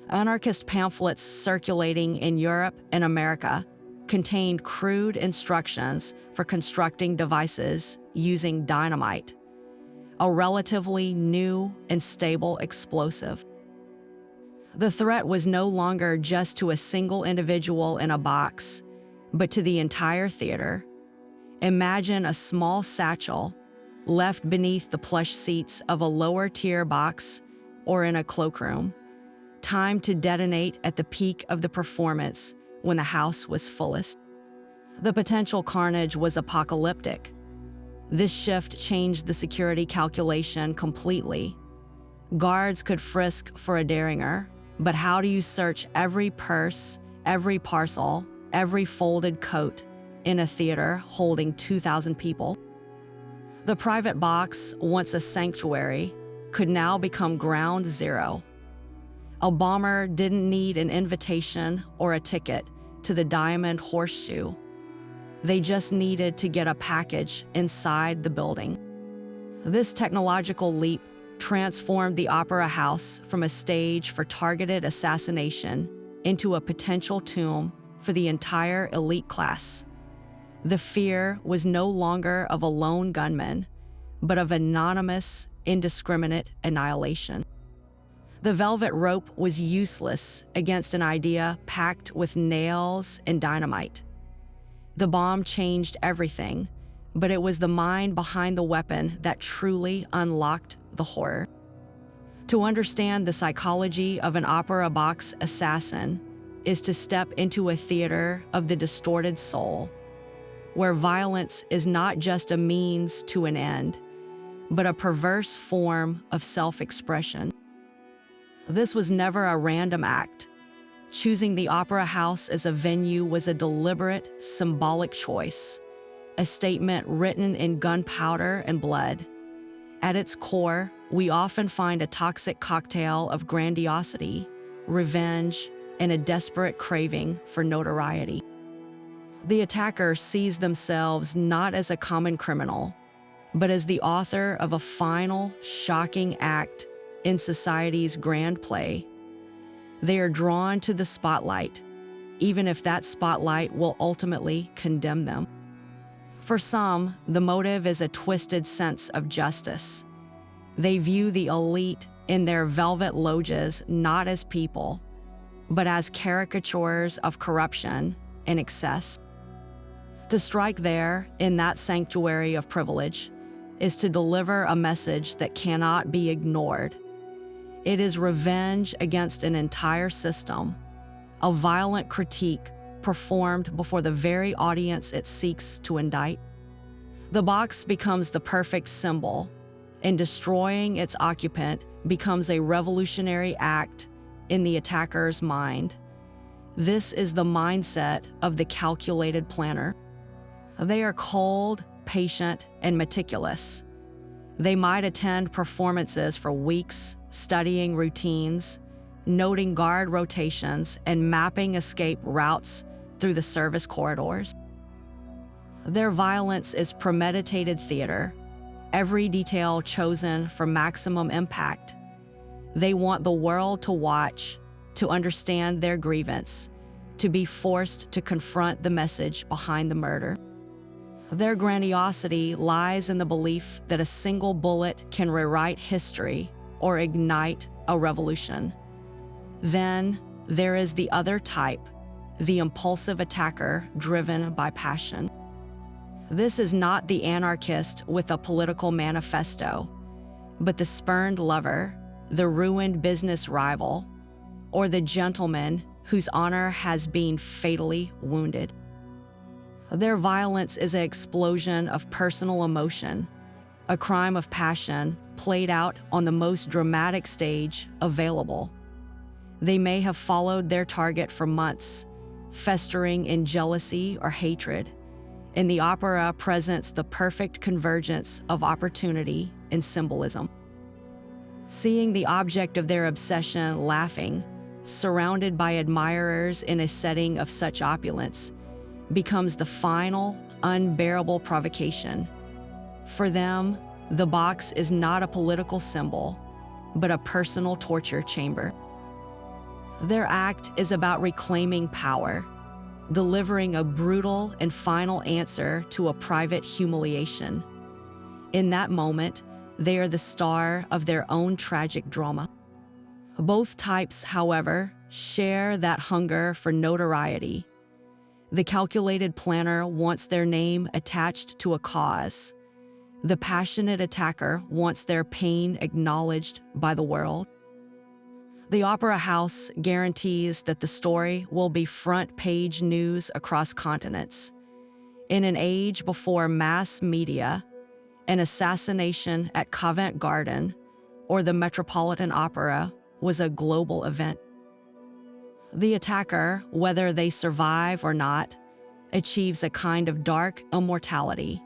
Anarchist pamphlets circulating in Europe and America contained crude instructions for constructing devices using dynamite, a relatively new and stable explosive. The threat was no longer just to a single individual in a box, but to the entire theater. Imagine a small satchel left beneath the plush seats of a lower-tier box or in a cloakroom, timed to detonate at the peak of the performance when the house was fullest. The potential carnage was apocalyptic. This shift changed the security calculation completely. Guards could frisk for a derringer, but how do you search every purse, every parcel, every folded coat in a theater holding 2,000 people? The private box, once a sanctuary, could now become ground zero. A bomber didn't need an invitation or a ticket to the Diamond Horseshoe. They just needed to get a package inside the building. This technological leap transformed the opera house from a stage for targeted assassination into a potential tomb for the entire elite class. The fear was no longer of a lone gunman, but of anonymous, indiscriminate annihilation. The velvet rope was useless against an idea packed with nails and dynamite. The bomb changed everything, but it was the mind behind the weapon that truly unlocked the horror. To understand the psychology of an opera box assassin is to step into a theater of the distorted soul, where violence is not just a means to an end, but a perverse form of self-expression. This was never a random act. Choosing the opera house as a venue was a deliberate, symbolic choice, a statement written in gunpowder and blood. At its core, we often find a toxic cocktail of grandiosity, revenge, and a desperate craving for notoriety. The attacker sees themselves not as a common criminal, but as the author of a final, shocking act in society's grand play. They are drawn to the spotlight, even if that spotlight will ultimately condemn them. For some, the motive is a twisted sense of justice. They view the elite in their velvet loges not as people, but as caricatures of corruption and excess. To strike there, in that sanctuary of privilege, is to deliver a message that cannot be ignored. It is revenge against an entire system, a violent critique performed before the very audience it seeks to indict. The box becomes the perfect symbol, and destroying its occupant becomes a revolutionary act in the attacker's mind. This is the mindset of the calculated planner. They are cold, patient, and meticulous. They might attend performances for weeks, studying routines, noting guard rotations, and mapping escape routes through the service corridors. Their violence is premeditated theater, every detail chosen for maximum impact. They want the world to watch, to understand their grievance, to be forced to confront the message behind the murder. Their grandiosity lies in the belief that a single bullet can rewrite history or ignite a revolution. Then there is the other type, the impulsive attacker driven by passion. This is not the anarchist with a political manifesto, but the spurned lover, the ruined business rival, or the gentleman whose honor has been fatally wounded. Their violence is an explosion of personal emotion, a crime of passion played out on the most dramatic stage available. They may have followed their target for months, festering in jealousy or hatred, and the opera presents the perfect convergence of opportunity and symbolism. Seeing the object of their obsession laughing, surrounded by admirers in a setting of such opulence, becomes the final, unbearable provocation. For them, the box is not a political symbol, but a personal torture chamber. Their act is about reclaiming power, delivering a brutal and final answer to a private humiliation. In that moment, they are the star of their own tragic drama. Both types, however, share that hunger for notoriety. The calculated planner wants their name attached to a cause. The passionate attacker wants their pain acknowledged by the world. The opera house guarantees that the story will be front-page news across continents. In an age before mass media, an assassination at Covent Garden or the Metropolitan Opera was a global event. The attacker, whether they survive or not, achieves a kind of dark immortality.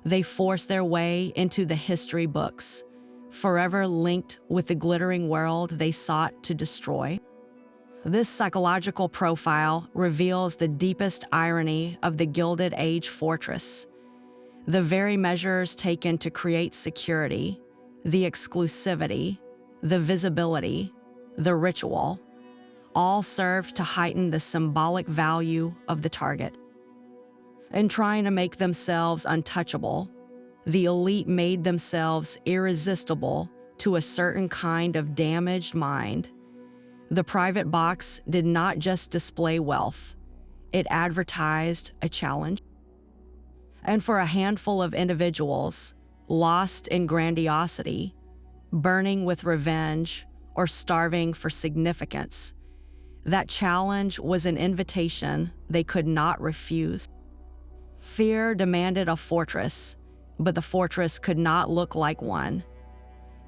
They force their way into the history books, forever linked with the glittering world they sought to destroy. This psychological profile reveals the deepest irony of the Gilded Age fortress. The very measures taken to create security, the exclusivity, the visibility, the ritual, all served to heighten the symbolic value of the target. In trying to make themselves untouchable, the elite made themselves irresistible to a certain kind of damaged mind. The private box did not just display wealth, it advertised a challenge. And for a handful of individuals, lost in grandiosity, burning with revenge, or starving for significance, that challenge was an invitation they could not refuse. Fear demanded a fortress, but the fortress could not look like one.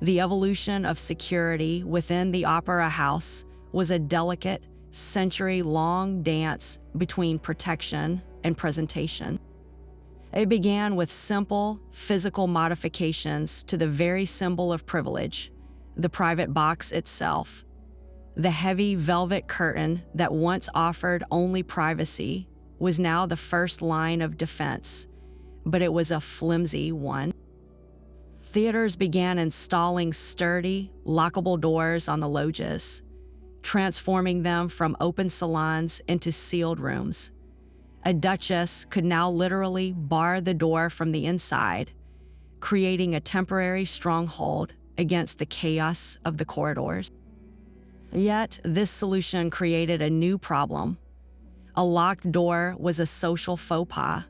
The evolution of security within the opera house was a delicate, century-long dance between protection and presentation. It began with simple, physical modifications to the very symbol of privilege, the private box itself. The heavy velvet curtain that once offered only privacy was now the first line of defense, but it was a flimsy one. Theaters began installing sturdy, lockable doors on the loges, transforming them from open salons into sealed rooms. A duchess could now literally bar the door from the inside, creating a temporary stronghold against the chaos of the corridors. Yet, this solution created a new problem. A locked door was a social faux pas,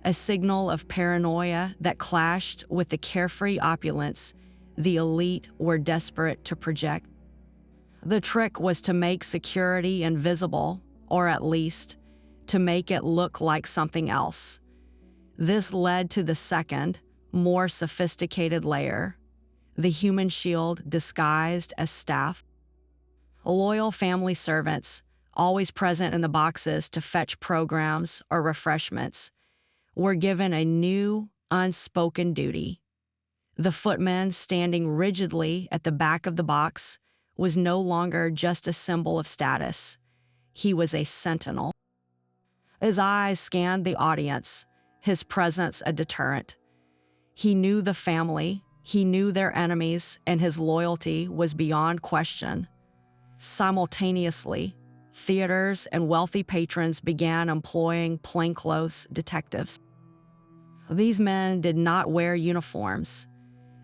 a signal of paranoia that clashed with the carefree opulence the elite were desperate to project. The trick was to make security invisible, or at least, to make it look like something else. This led to the second, more sophisticated layer, the human shield disguised as staff. Loyal family servants, always present in the boxes to fetch programs or refreshments, were given a new, unspoken duty. The footman standing rigidly at the back of the box was no longer just a symbol of status. He was a sentinel. His eyes scanned the audience, his presence a deterrent. He knew the family, he knew their enemies, and his loyalty was beyond question. Simultaneously, theaters and wealthy patrons began employing plainclothes detectives. These men did not wear uniforms.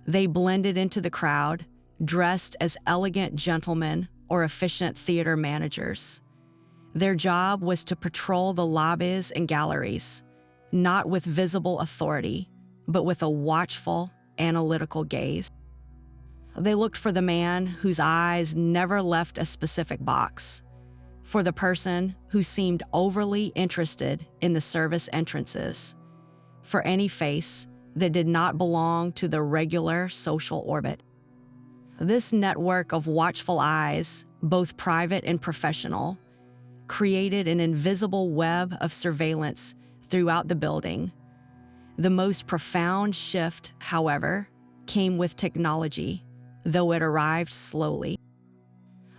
They blended into the crowd, dressed as elegant gentlemen or efficient theater managers. Their job was to patrol the lobbies and galleries, not with visible authority, but with a watchful, analytical gaze. They looked for the man whose eyes never left a specific box, for the person who seemed overly interested in the service entrances, for any face that did not belong to the regular social orbit. This network of watchful eyes, both private and professional, created an invisible web of surveillance throughout the building. The most profound shift, however, came with technology, though it arrived slowly.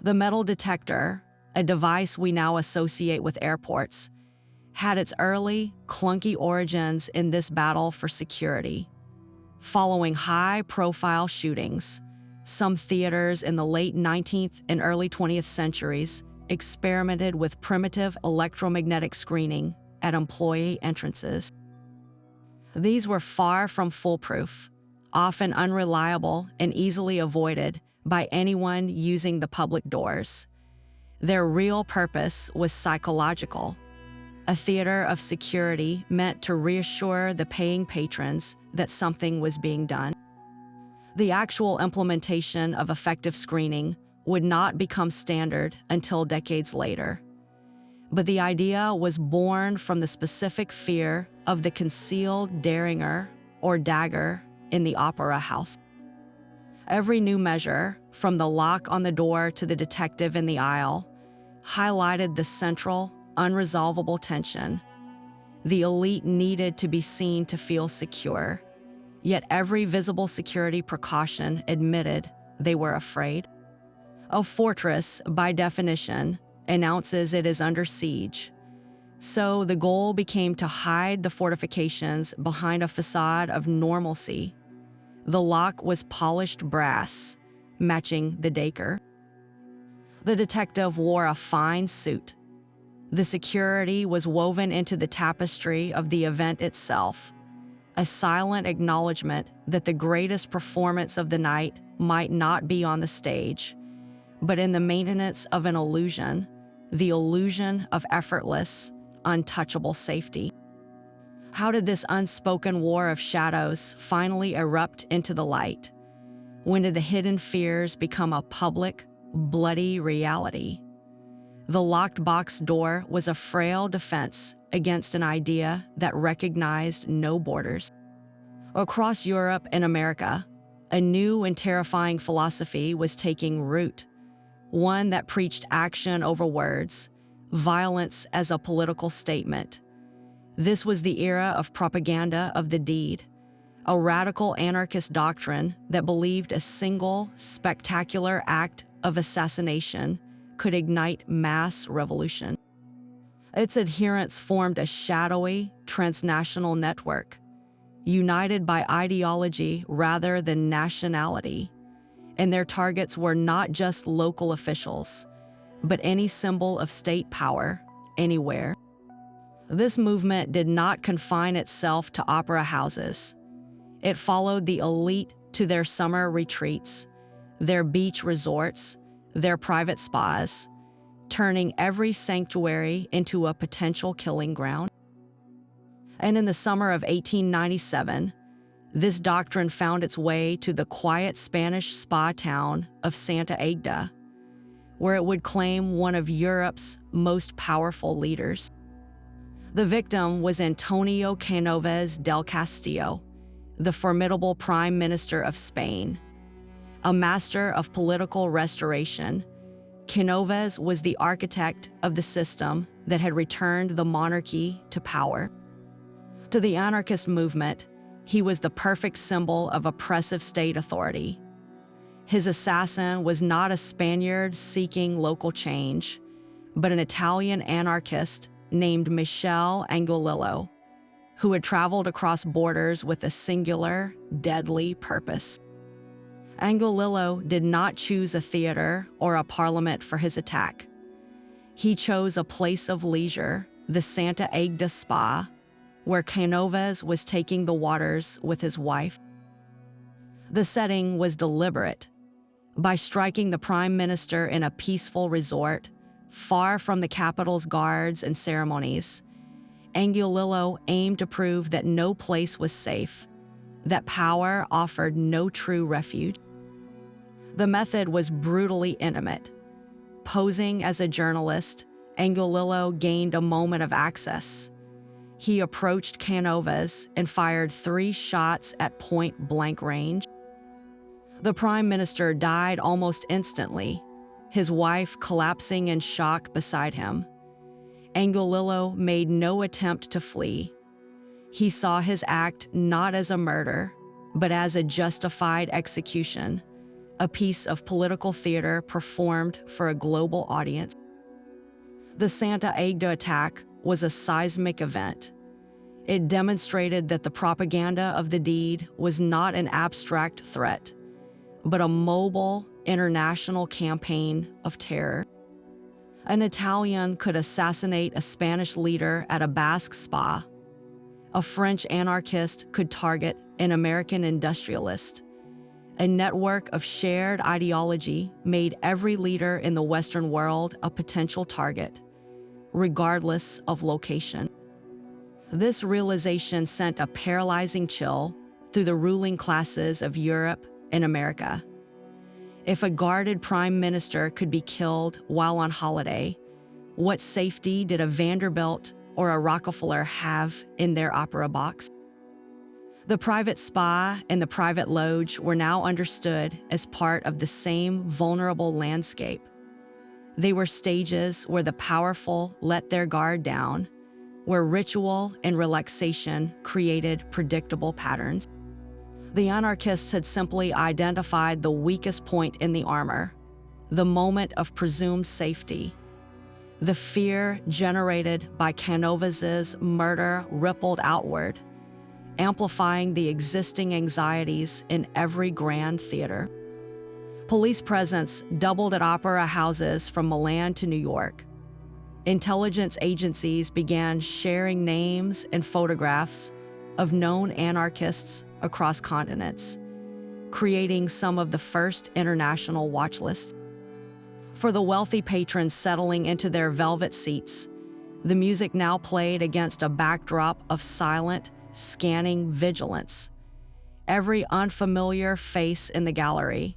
The metal detector, a device we now associate with airports, had its early, clunky origins in this battle for security. Following high-profile shootings, some theaters in the late 19th and early 20th centuries experimented with primitive electromagnetic screening at employee entrances. These were far from foolproof, often unreliable and easily avoided by anyone using the public doors. Their real purpose was psychological, a theater of security meant to reassure the paying patrons that something was being done. The actual implementation of effective screening would not become standard until decades later. But the idea was born from the specific fear of the concealed derringer or dagger in the opera house. Every new measure, from the lock on the door to the detective in the aisle, highlighted the central, unresolvable tension. The elite needed to be seen to feel secure, yet every visible security precaution admitted they were afraid. A fortress, by definition, announces it is under siege. So the goal became to hide the fortifications behind a facade of normalcy. The lock was polished brass, matching the dagger. The detective wore a fine suit. The security was woven into the tapestry of the event itself, a silent acknowledgement that the greatest performance of the night might not be on the stage, but in the maintenance of an illusion, the illusion of effortless, untouchable safety. How did this unspoken war of shadows finally erupt into the light? When did the hidden fears become a public, bloody reality? The locked box door was a frail defense against an idea that recognized no borders. Across Europe and America, a new and terrifying philosophy was taking root, one that preached action over words, violence as a political statement. This was the era of propaganda of the deed, a radical anarchist doctrine that believed a single, spectacular act of assassination could ignite mass revolution. Its adherents formed a shadowy, transnational network, united by ideology rather than nationality, and their targets were not just local officials, but any symbol of state power, anywhere. This movement did not confine itself to opera houses. It followed the elite to their summer retreats, their beach resorts, their private spas, turning every sanctuary into a potential killing ground. And in the summer of 1897, this doctrine found its way to the quiet Spanish spa town of Santa Agda, where it would claim one of Europe's most powerful leaders. The victim was Antonio Canovas del Castillo, the formidable Prime Minister of Spain. A master of political restoration, Canovas was the architect of the system that had returned the monarchy to power. To the anarchist movement, he was the perfect symbol of oppressive state authority. His assassin was not a Spaniard seeking local change, but an Italian anarchist named Michele Angiolillo, who had traveled across borders with a singular, deadly purpose. Angiolillo did not choose a theater or a parliament for his attack. He chose a place of leisure, the Santa Agda Spa, where Canovas was taking the waters with his wife. The setting was deliberate. By striking the prime minister in a peaceful resort, far from the capital's guards and ceremonies, Angiolillo aimed to prove that no place was safe, that power offered no true refuge. The method was brutally intimate. Posing as a journalist, Angiolillo gained a moment of access. He approached Canovas and fired 3 shots at point-blank range. The prime minister died almost instantly, his wife collapsing in shock beside him. Angiolillo made no attempt to flee. He saw his act not as a murder, but as a justified execution, a piece of political theater performed for a global audience. The Santa Agda attack was a seismic event. It demonstrated that the propaganda of the deed was not an abstract threat, but a mobile, international campaign of terror. An Italian could assassinate a Spanish leader at a Basque spa. A French anarchist could target an American industrialist. A network of shared ideology made every leader in the Western world a potential target, regardless of location. This realization sent a paralyzing chill through the ruling classes of Europe and America. If a guarded prime minister could be killed while on holiday, what safety did a Vanderbilt or a Rockefeller have in their opera box? The private spa and the private loge were now understood as part of the same vulnerable landscape. They were stages where the powerful let their guard down, where ritual and relaxation created predictable patterns. The anarchists had simply identified the weakest point in the armor, the moment of presumed safety. The fear generated by Canovas's murder rippled outward, amplifying the existing anxieties in every grand theater. Police presence doubled at opera houses from Milan to New York. Intelligence agencies began sharing names and photographs of known anarchists across continents, creating some of the first international watch lists. For the wealthy patrons settling into their velvet seats, the music now played against a backdrop of silent, scanning vigilance. Every unfamiliar face in the gallery,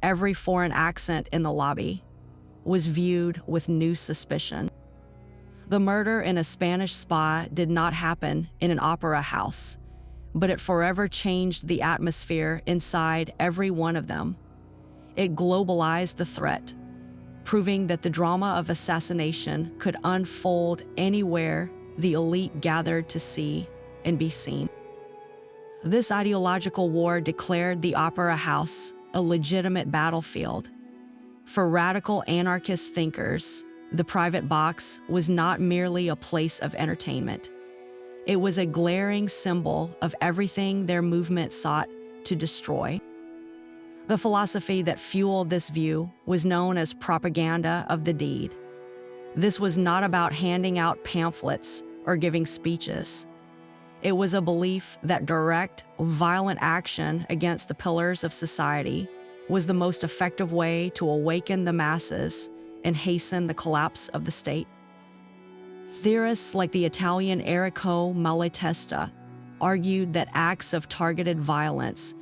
every foreign accent in the lobby, was viewed with new suspicion. The murder in a Spanish spa did not happen in an opera house, but it forever changed the atmosphere inside every one of them. It globalized the threat, proving that the drama of assassination could unfold anywhere the elite gathered to see and be seen. This ideological war declared the opera house a legitimate battlefield. For radical anarchist thinkers, the private box was not merely a place of entertainment. It was a glaring symbol of everything their movement sought to destroy. The philosophy that fueled this view was known as propaganda of the deed. This was not about handing out pamphlets or giving speeches. It was a belief that direct, violent action against the pillars of society was the most effective way to awaken the masses and hasten the collapse of the state. Theorists like the Italian Enrico Malatesta argued that acts of targeted violence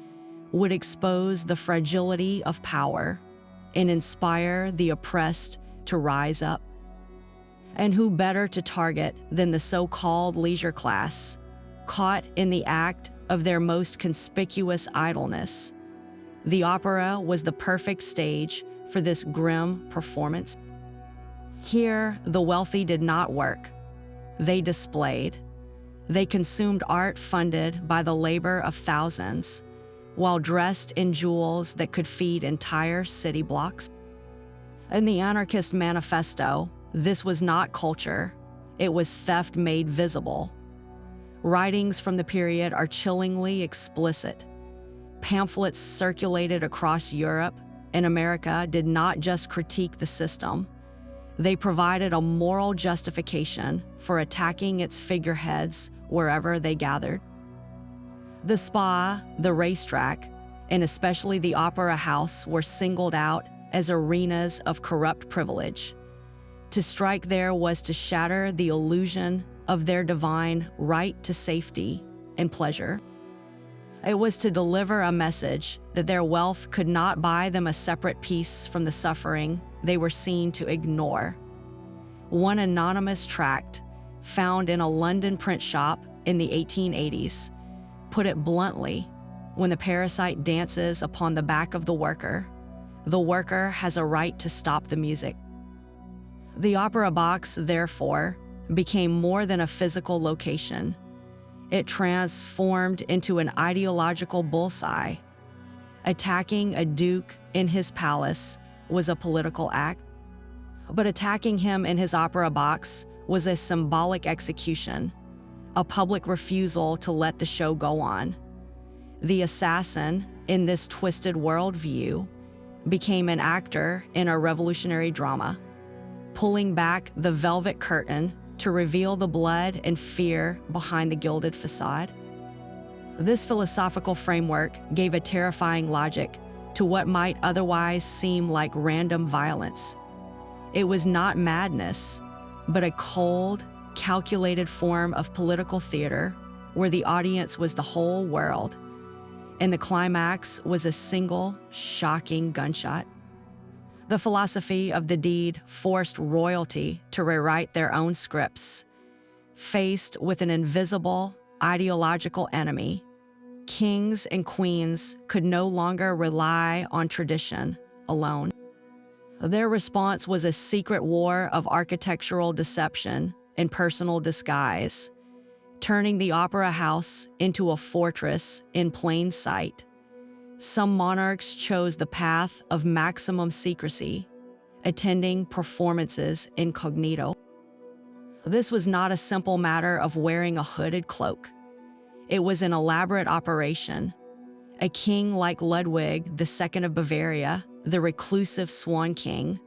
would expose the fragility of power and inspire the oppressed to rise up. And who better to target than the so-called leisure class, caught in the act of their most conspicuous idleness? The opera was the perfect stage for this grim performance. Here, the wealthy did not work. They displayed. They consumed art funded by the labor of thousands, while dressed in jewels that could feed entire city blocks. In the Anarchist manifesto, this was not culture. It was theft made visible. Writings from the period are chillingly explicit. Pamphlets circulated across Europe and America did not just critique the system. They provided a moral justification for attacking its figureheads wherever they gathered. The spa, the racetrack, and especially the opera house were singled out as arenas of corrupt privilege. To strike there was to shatter the illusion of their divine right to safety and pleasure. It was to deliver a message that their wealth could not buy them a separate peace from the suffering they were seen to ignore. One anonymous tract found in a London print shop in the 1880s put it bluntly: when the parasite dances upon the back of the worker has a right to stop the music. The opera box, therefore, became more than a physical location. It transformed into an ideological bullseye. Attacking a duke in his palace was a political act, but attacking him in his opera box was a symbolic execution, a public refusal to let the show go on. The assassin, in this twisted worldview, became an actor in a revolutionary drama, pulling back the velvet curtain to reveal the blood and fear behind the gilded facade. This philosophical framework gave a terrifying logic to what might otherwise seem like random violence. It was not madness, but a cold, calculated form of political theater where the audience was the whole world, and the climax was a single, shocking gunshot. The philosophy of the deed forced royalty to rewrite their own scripts. Faced with an invisible, ideological enemy, kings and queens could no longer rely on tradition alone. Their response was a secret war of architectural deception and personal disguise, turning the opera house into a fortress in plain sight. Some monarchs chose the path of maximum secrecy, attending performances incognito. This was not a simple matter of wearing a hooded cloak. It was an elaborate operation. A king like Ludwig II of Bavaria, the reclusive Swan King,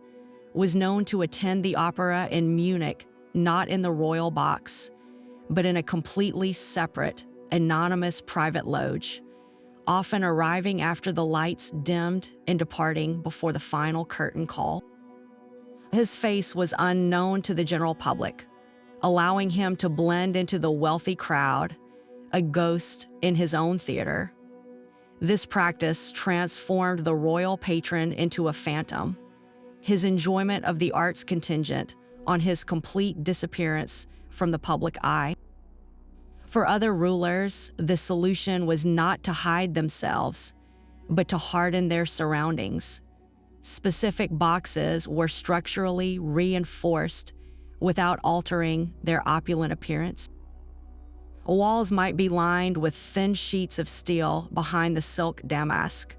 was known to attend the opera in Munich, not in the royal box, but in a completely separate, anonymous private loge, often arriving after the lights dimmed and departing before the final curtain call. His face was unknown to the general public, allowing him to blend into the wealthy crowd, a ghost in his own theater. This practice transformed the royal patron into a phantom, his enjoyment of the arts contingent on his complete disappearance from the public eye. For other rulers, the solution was not to hide themselves, but to harden their surroundings. Specific boxes were structurally reinforced without altering their opulent appearance. Walls might be lined with thin sheets of steel behind the silk damask.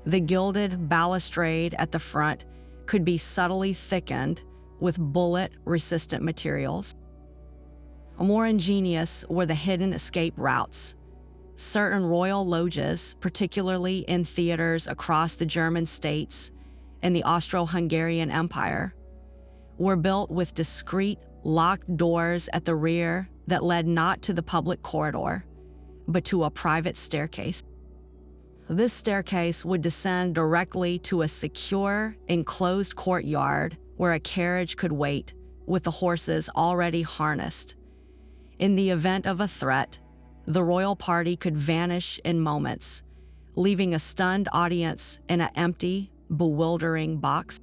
The gilded balustrade at the front could be subtly thickened with bullet-resistant materials. More ingenious were the hidden escape routes. Certain royal lodges, particularly in theaters across the German states and the Austro-Hungarian Empire, were built with discreet, locked doors at the rear that led not to the public corridor, but to a private staircase. This staircase would descend directly to a secure, enclosed courtyard where a carriage could wait, with the horses already harnessed. In the event of a threat, the royal party could vanish in moments, leaving a stunned audience in an empty, bewildering box.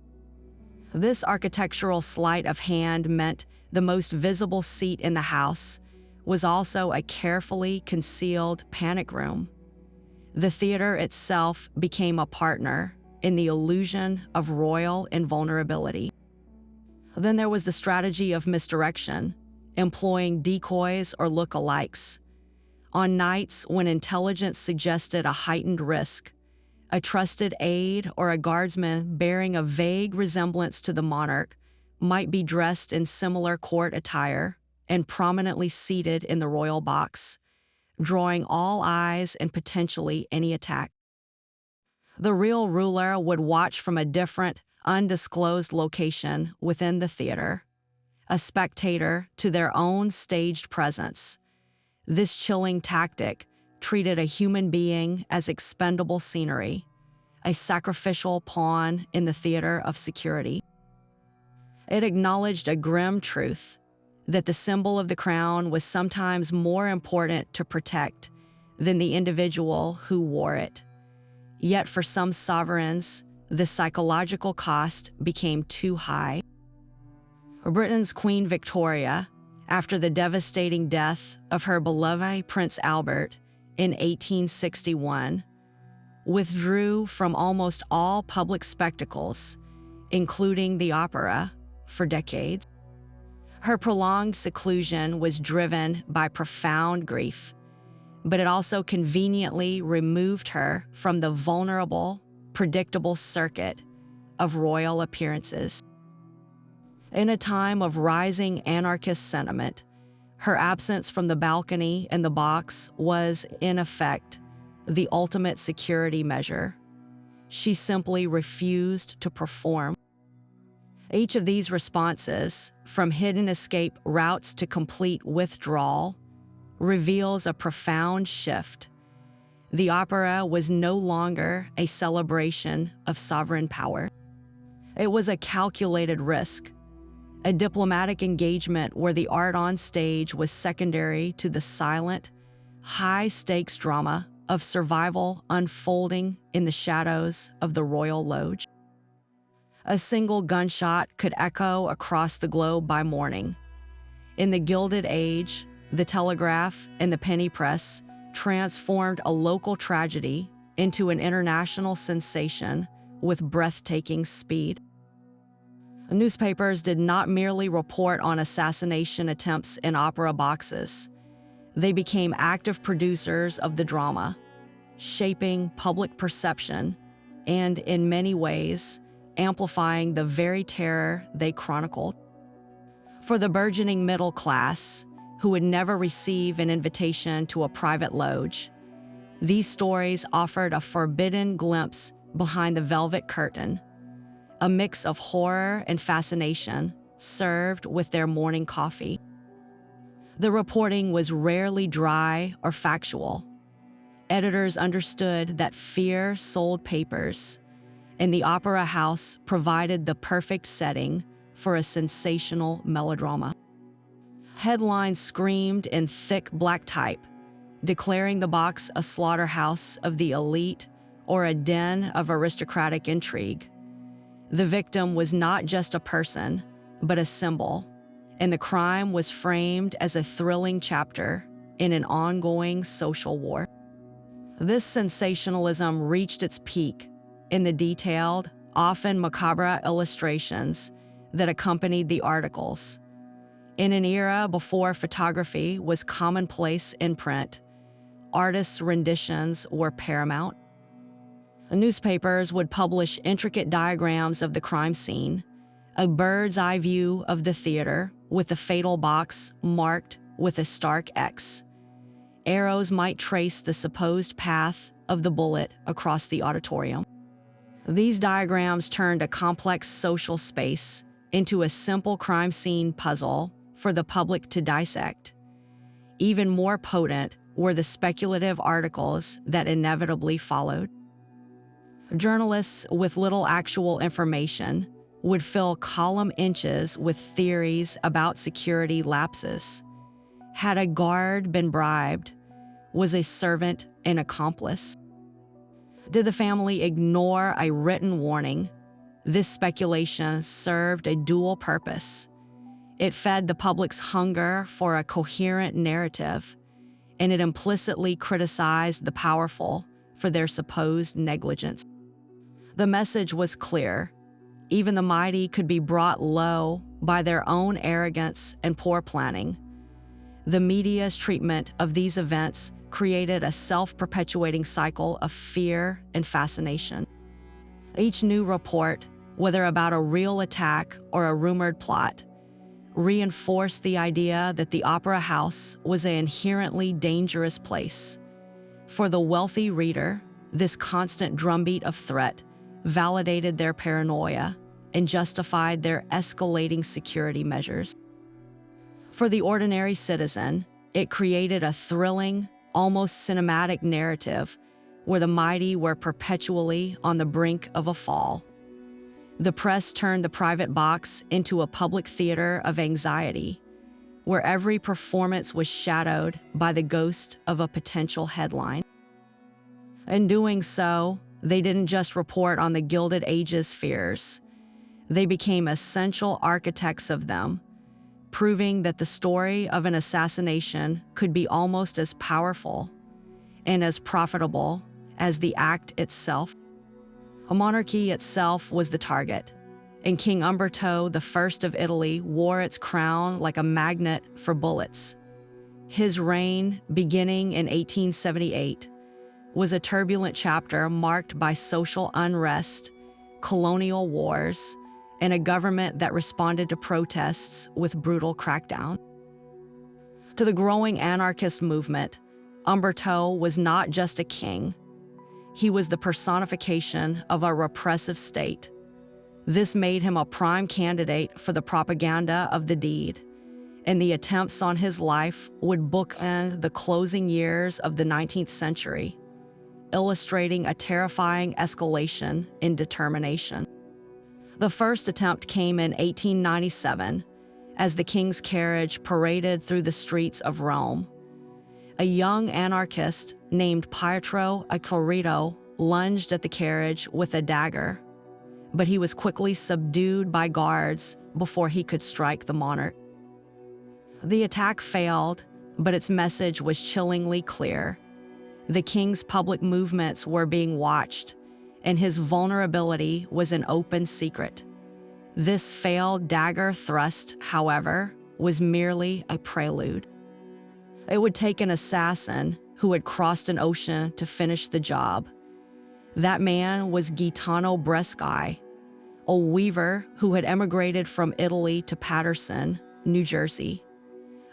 This architectural sleight of hand meant the most visible seat in the house was also a carefully concealed panic room. The theater itself became a partner in the illusion of royal invulnerability. Then there was the strategy of misdirection, employing decoys or look-alikes. On nights when intelligence suggested a heightened risk, a trusted aide or a guardsman bearing a vague resemblance to the monarch might be dressed in similar court attire and prominently seated in the royal box, drawing all eyes and potentially any attack. The real ruler would watch from a different, undisclosed location within the theater, a spectator to their own staged presence. This chilling tactic treated a human being as expendable scenery, a sacrificial pawn in the theater of security. It acknowledged a grim truth, that the symbol of the crown was sometimes more important to protect than the individual who wore it. Yet for some sovereigns, the psychological cost became too high. Britain's Queen Victoria, after the devastating death of her beloved Prince Albert in 1861, withdrew from almost all public spectacles, including the opera, for decades. Her prolonged seclusion was driven by profound grief, but it also conveniently removed her from the vulnerable, predictable circuit of royal appearances. In a time of rising anarchist sentiment, her absence from the balcony and the box was, in effect, the ultimate security measure. She simply refused to perform. Each of these responses, from hidden escape routes to complete withdrawal, reveals a profound shift. The opera was no longer a celebration of sovereign power. It was a calculated risk, a diplomatic engagement where the art on stage was secondary to the silent, high-stakes drama of survival unfolding in the shadows of the royal lodge. A single gunshot could echo across the globe by morning. In the Gilded Age, the telegraph and the penny press transformed a local tragedy into an international sensation with breathtaking speed. Newspapers did not merely report on assassination attempts in opera boxes. They became active producers of the drama, shaping public perception and, in many ways, amplifying the very terror they chronicled. For the burgeoning middle class, who would never receive an invitation to a private lodge, these stories offered a forbidden glimpse behind the velvet curtain, a mix of horror and fascination served with their morning coffee. The reporting was rarely dry or factual. Editors understood that fear sold papers, and the opera house provided the perfect setting for a sensational melodrama. Headlines screamed in thick black type, declaring the box a slaughterhouse of the elite or a den of aristocratic intrigue. The victim was not just a person, but a symbol, and the crime was framed as a thrilling chapter in an ongoing social war. This sensationalism reached its peak in the detailed, often macabre illustrations that accompanied the articles. In an era before photography was commonplace in print, artists' renditions were paramount. Newspapers would publish intricate diagrams of the crime scene, a bird's eye view of the theater with the fatal box marked with a stark X. Arrows might trace the supposed path of the bullet across the auditorium. These diagrams turned a complex social space into a simple crime scene puzzle for the public to dissect. Even more potent were the speculative articles that inevitably followed. Journalists with little actual information would fill column inches with theories about security lapses. Had a guard been bribed? Was a servant an accomplice? Did the family ignore a written warning? This speculation served a dual purpose. It fed the public's hunger for a coherent narrative, and it implicitly criticized the powerful for their supposed negligence. The message was clear. Even the mighty could be brought low by their own arrogance and poor planning. The media's treatment of these events created a self-perpetuating cycle of fear and fascination. Each new report, whether about a real attack or a rumored plot, reinforced the idea that the opera house was an inherently dangerous place. For the wealthy reader, this constant drumbeat of threat validated their paranoia and justified their escalating security measures. For the ordinary citizen, it created a thrilling, almost cinematic narrative where the mighty were perpetually on the brink of a fall. The press turned the private box into a public theater of anxiety, where every performance was shadowed by the ghost of a potential headline. In doing so, they didn't just report on the Gilded Age's fears. They became essential architects of them, proving that the story of an assassination could be almost as powerful and as profitable as the act itself. A monarchy itself was the target, and King Umberto I of Italy wore its crown like a magnet for bullets. His reign, beginning in 1878, was a turbulent chapter marked by social unrest, colonial wars, and a government that responded to protests with brutal crackdown. To the growing anarchist movement, Umberto was not just a king. He was the personification of a repressive state. This made him a prime candidate for the propaganda of the deed, and the attempts on his life would bookend the closing years of the 19th century, illustrating a terrifying escalation in determination. The first attempt came in 1897 as the king's carriage paraded through the streets of Rome. A young anarchist named Pietro Acquirito lunged at the carriage with a dagger, but he was quickly subdued by guards before he could strike the monarch. The attack failed, but its message was chillingly clear. The king's public movements were being watched, and his vulnerability was an open secret. This failed dagger thrust, however, was merely a prelude. It would take an assassin who had crossed an ocean to finish the job. That man was Gaetano Bresci, a weaver who had emigrated from Italy to Paterson, New Jersey,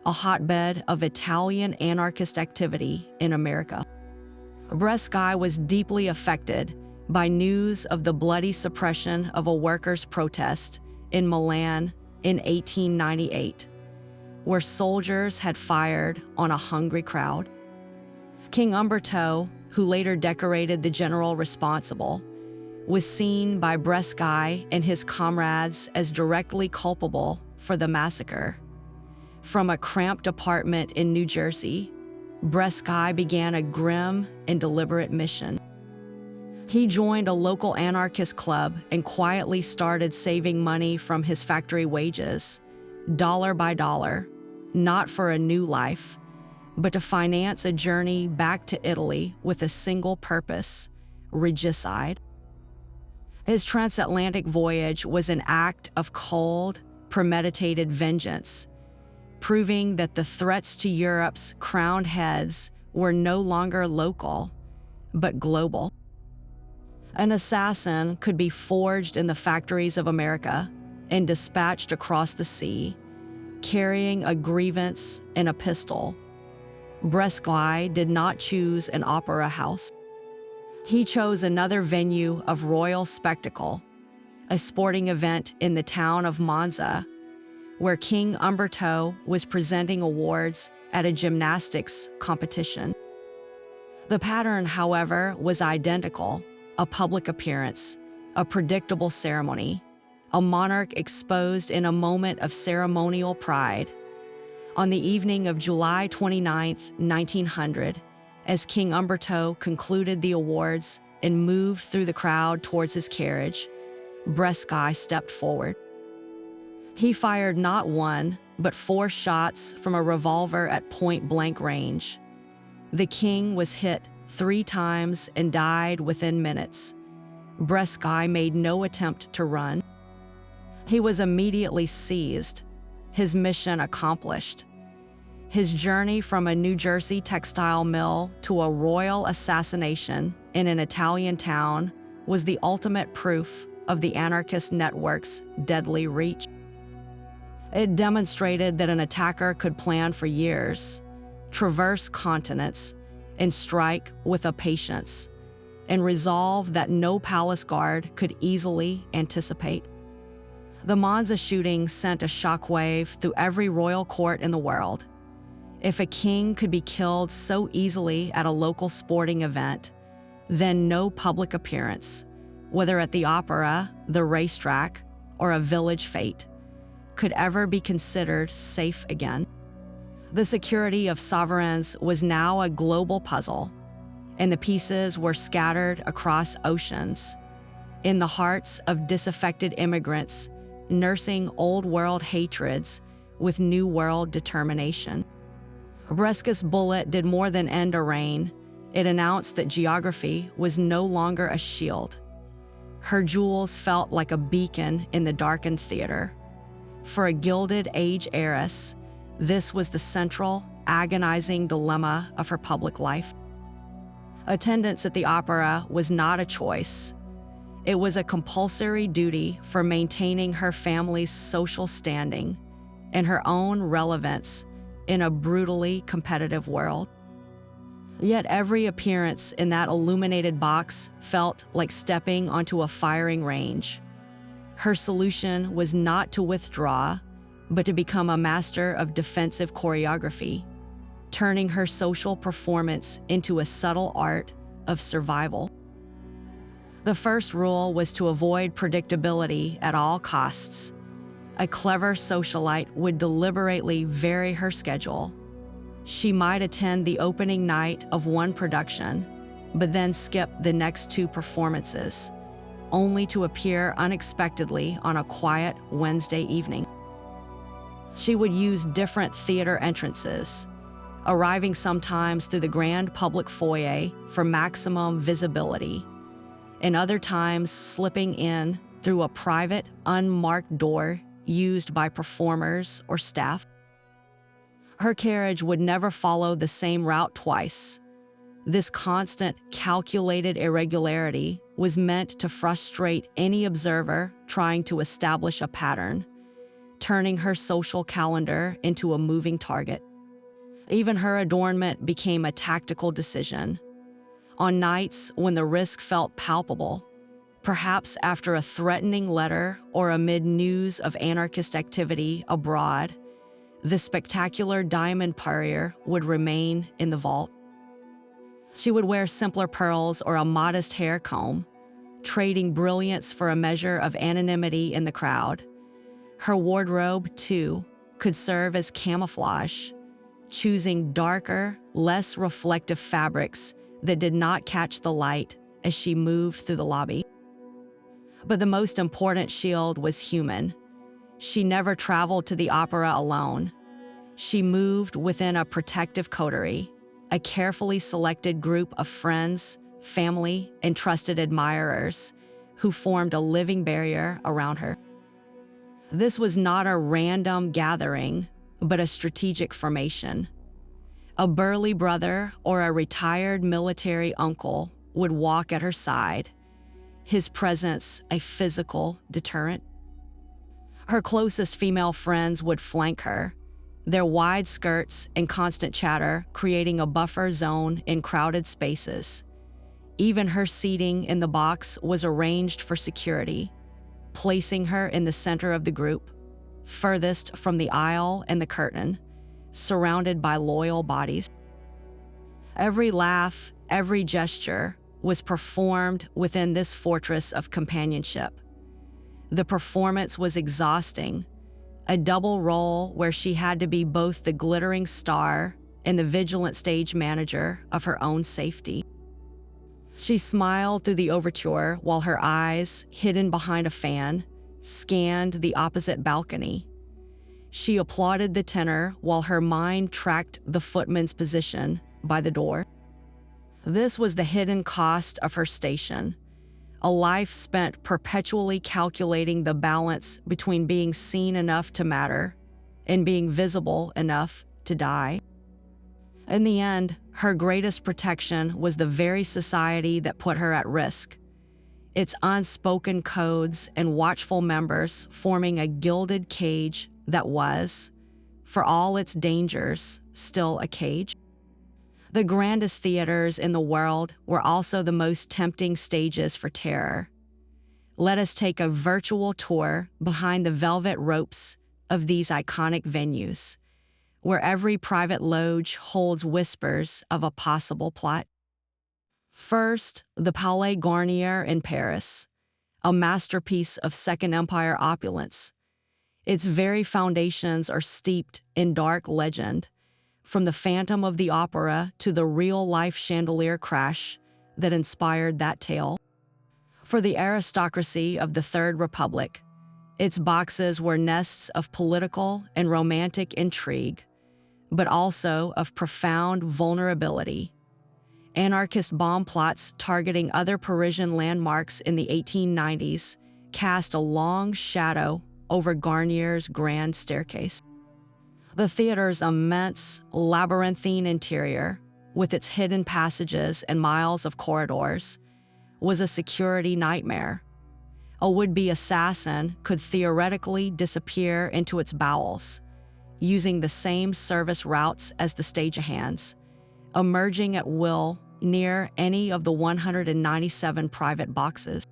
a hotbed of Italian anarchist activity in America. Bresci was deeply affected by news of the bloody suppression of a workers' protest in Milan in 1898, where soldiers had fired on a hungry crowd. King Umberto, who later decorated the general responsible, was seen by Bresci and his comrades as directly culpable for the massacre. From a cramped apartment in New Jersey, Bresci began a grim and deliberate mission. He joined a local anarchist club and quietly started saving money from his factory wages, dollar by dollar, not for a new life, but to finance a journey back to Italy with a single purpose: regicide. His transatlantic voyage was an act of cold, premeditated vengeance, proving that the threats to Europe's crowned heads were no longer local, but global. An assassin could be forged in the factories of America and dispatched across the sea, carrying a grievance and a pistol. Bresci did not choose an opera house. He chose another venue of royal spectacle, a sporting event in the town of Monza, where King Umberto was presenting awards at a gymnastics competition. The pattern, however, was identical: a public appearance, a predictable ceremony, a monarch exposed in a moment of ceremonial pride. On the evening of July 29, 1900, as King Umberto concluded the awards and moved through the crowd towards his carriage, Bresci stepped forward. He fired not one, but 4 shots from a revolver at point-blank range. The king was hit 3 times and died within minutes. Bresci made no attempt to run. He was immediately seized, his mission accomplished. His journey from a New Jersey textile mill to a royal assassination in an Italian town was the ultimate proof of the anarchist network's deadly reach. It demonstrated that an attacker could plan for years, traverse continents, and strike with a patience and resolve that no palace guard could easily anticipate. The Monza shooting sent a shockwave through every royal court in the world. If a king could be killed so easily at a local sporting event, then no public appearance, whether at the opera, the racetrack, or a village fete, could ever be considered safe again. The security of sovereigns was now a global puzzle, and the pieces were scattered across oceans, in the hearts of disaffected immigrants nursing old world hatreds with new world determination. Bresci's bullet did more than end a reign. It announced that geography was no longer a shield. Her jewels felt like a beacon in the darkened theater. For a Gilded Age heiress, this was the central, agonizing dilemma of her public life. Attendance at the opera was not a choice. It was a compulsory duty for maintaining her family's social standing and her own relevance in a brutally competitive world. Yet every appearance in that illuminated box felt like stepping onto a firing range. Her solution was not to withdraw, but to become a master of defensive choreography, turning her social performance into a subtle art of survival. The first rule was to avoid predictability at all costs. A clever socialite would deliberately vary her schedule. She might attend the opening night of one production, but then skip the next 2 performances, only to appear unexpectedly on a quiet Wednesday evening. She would use different theater entrances, arriving sometimes through the grand public foyer for maximum visibility, and other times slipping in through a private, unmarked door used by performers or staff. Her carriage would never follow the same route twice. This constant, calculated irregularity was meant to frustrate any observer trying to establish a pattern, turning her social calendar into a moving target. Even her adornment became a tactical decision. On nights when the risk felt palpable, perhaps after a threatening letter or amid news of anarchist activity abroad, the spectacular diamond parure would remain in the vault. She would wear simpler pearls or a modest hair comb, trading brilliance for a measure of anonymity in the crowd. Her wardrobe, too, could serve as camouflage, choosing darker, less reflective fabrics that did not catch the light as she moved through the lobby. But the most important shield was human. She never traveled to the opera alone. She moved within a protective coterie, a carefully selected group of friends, family, and trusted admirers who formed a living barrier around her. This was not a random gathering, but a strategic formation. A burly brother or a retired military uncle would walk at her side, his presence a physical deterrent. Her closest female friends would flank her, their wide skirts and constant chatter creating a buffer zone in crowded spaces. Even her seating in the box was arranged for security, placing her in the center of the group, furthest from the aisle and the curtain, surrounded by loyal bodies. Every laugh, every gesture was performed within this fortress of companionship. The performance was exhausting, a double role where she had to be both the glittering star and the vigilant stage manager of her own safety. She smiled through the overture while her eyes, hidden behind a fan, scanned the opposite balcony. She applauded the tenor while her mind tracked the footman's position by the door. This was the hidden cost of her station, a life spent perpetually calculating the balance between being seen enough to matter and being visible enough to die. In the end, her greatest protection was the very society that put her at risk, its unspoken codes and watchful members forming a gilded cage that was, for all its dangers, still a cage. The grandest theaters in the world were also the most tempting stages for terror. Let us take a virtual tour behind the velvet ropes of these iconic venues, where every private loge holds whispers of a possible plot. First, the Palais Garnier in Paris, a masterpiece of Second Empire opulence. Its very foundations are steeped in dark legend, from the Phantom of the Opera to the real-life chandelier crash that inspired that tale. For the aristocracy of the Third Republic, its boxes were nests of political and romantic intrigue, but also of profound vulnerability. Anarchist bomb plots targeting other Parisian landmarks in the 1890s cast a long shadow over Garnier's grand staircase. The theater's immense, labyrinthine interior, with its hidden passages and miles of corridors, was a security nightmare. A would-be assassin could theoretically disappear into its bowels, using the same service routes as the stagehands, emerging at will near any of the 197 private boxes.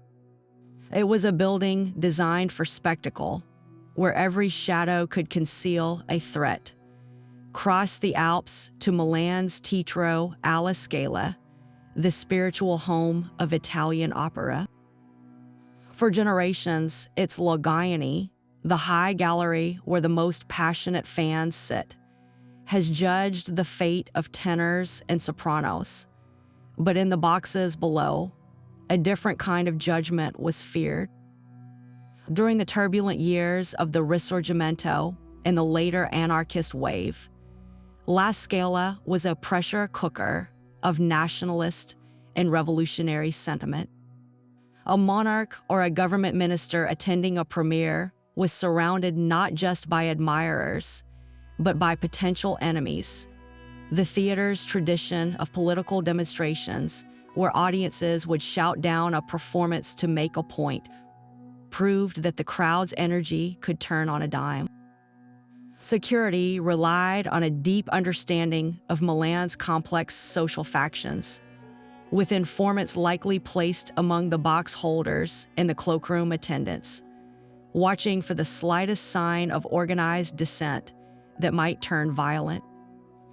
It was a building designed for spectacle, where every shadow could conceal a threat. Cross the Alps to Milan's Teatro alla Scala, the spiritual home of Italian opera. For generations, its Loggiani, the high gallery where the most passionate fans sit, has judged the fate of tenors and sopranos. But in the boxes below, a different kind of judgment was feared. During the turbulent years of the Risorgimento and the later anarchist wave, La Scala was a pressure cooker of nationalist and revolutionary sentiment. A monarch or a government minister attending a premiere was surrounded not just by admirers, but by potential enemies. The theater's tradition of political demonstrations, where audiences would shout down a performance to make a point, proved that the crowd's energy could turn on a dime. Security relied on a deep understanding of Milan's complex social factions, with informants likely placed among the box holders and the cloakroom attendants, watching for the slightest sign of organized dissent that might turn violent.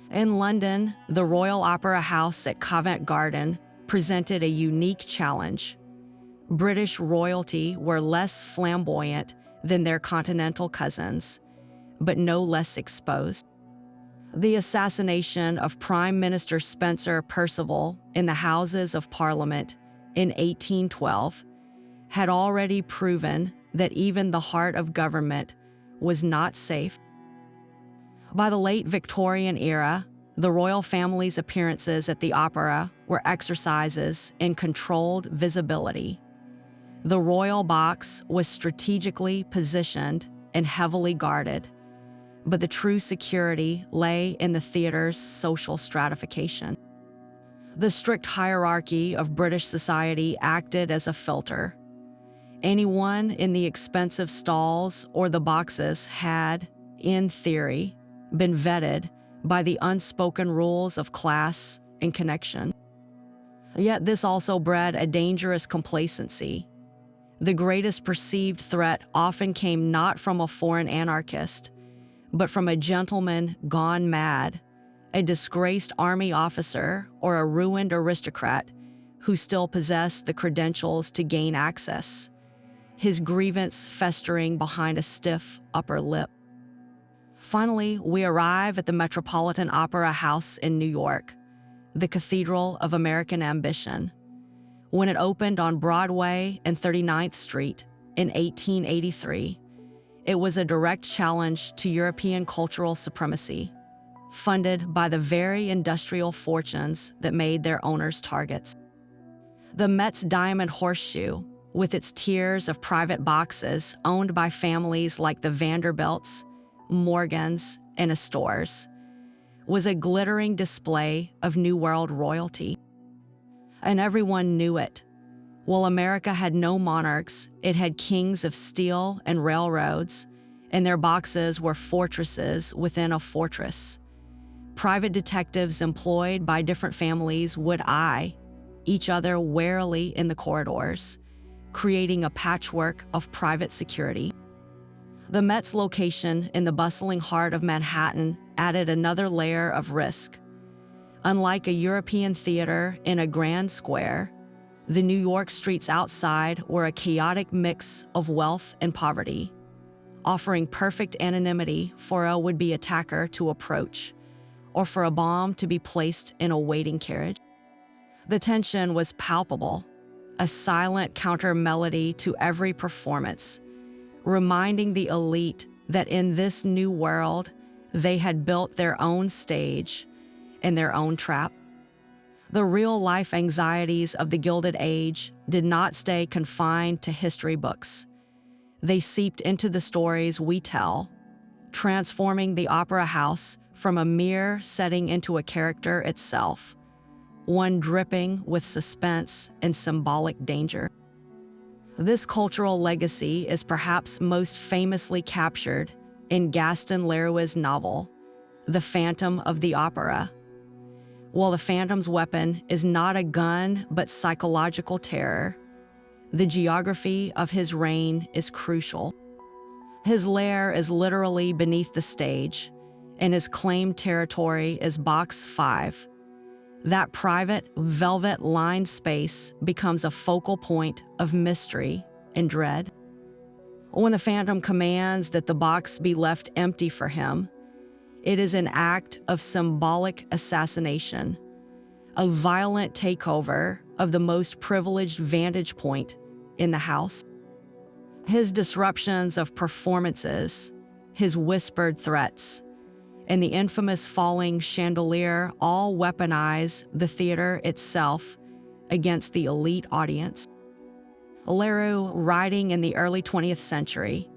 In London, the Royal Opera House at Covent Garden presented a unique challenge. British royalty were less flamboyant than their continental cousins, but no less exposed. The assassination of Prime Minister Spencer Perceval in the Houses of Parliament in 1812 had already proven that even the heart of government was not safe. By the late Victorian era, the royal family's appearances at the opera were exercises in controlled visibility. The royal box was strategically positioned and heavily guarded, but the true security lay in the theater's social stratification. The strict hierarchy of British society acted as a filter. Anyone in the expensive stalls or the boxes had, in theory, been vetted by the unspoken rules of class and connection. Yet this also bred a dangerous complacency. The greatest perceived threat often came not from a foreign anarchist, but from a gentleman gone mad, a disgraced army officer, or a ruined aristocrat who still possessed the credentials to gain access, his grievance festering behind a stiff upper lip. Finally, we arrive at the Metropolitan Opera House in New York, the cathedral of American ambition. When it opened on Broadway and 39th Street in 1883, it was a direct challenge to European cultural supremacy, funded by the very industrial fortunes that made their owners targets. The Met's Diamond Horseshoe, with its tiers of private boxes owned by families like the Vanderbilts, Morgans, and Astors, was a glittering display of New World royalty. And everyone knew it. While America had no monarchs, it had kings of steel and railroads, and their boxes were fortresses within a fortress. Private detectives employed by different families would eye each other warily in the corridors, creating a patchwork of private security. The Met's location in the bustling heart of Manhattan added another layer of risk. Unlike a European theater in a grand square, the New York streets outside were a chaotic mix of wealth and poverty, offering perfect anonymity for a would-be attacker to approach, or for a bomb to be placed in a waiting carriage. The tension was palpable, a silent counter-melody to every performance, reminding the elite that in this new world, they had built their own stage and their own trap. The real-life anxieties of the Gilded Age did not stay confined to history books. They seeped into the stories we tell, transforming the opera house from a mere setting into a character itself, one dripping with suspense and symbolic danger. This cultural legacy is perhaps most famously captured in Gaston Leroux's novel, The Phantom of the Opera. While the Phantom's weapon is not a gun but psychological terror, the geography of his reign is crucial. His lair is literally beneath the stage, and his claimed territory is Box 5. That private, velvet-lined space becomes a focal point of mystery and dread. When the Phantom commands that the box be left empty for him, it is an act of symbolic assassination, a violent takeover of the most privileged vantage point in the house. His disruptions of performances, his whispered threats, and the infamous falling chandelier all weaponize the theater itself against the elite audience. Leroux, writing in the early 20th century,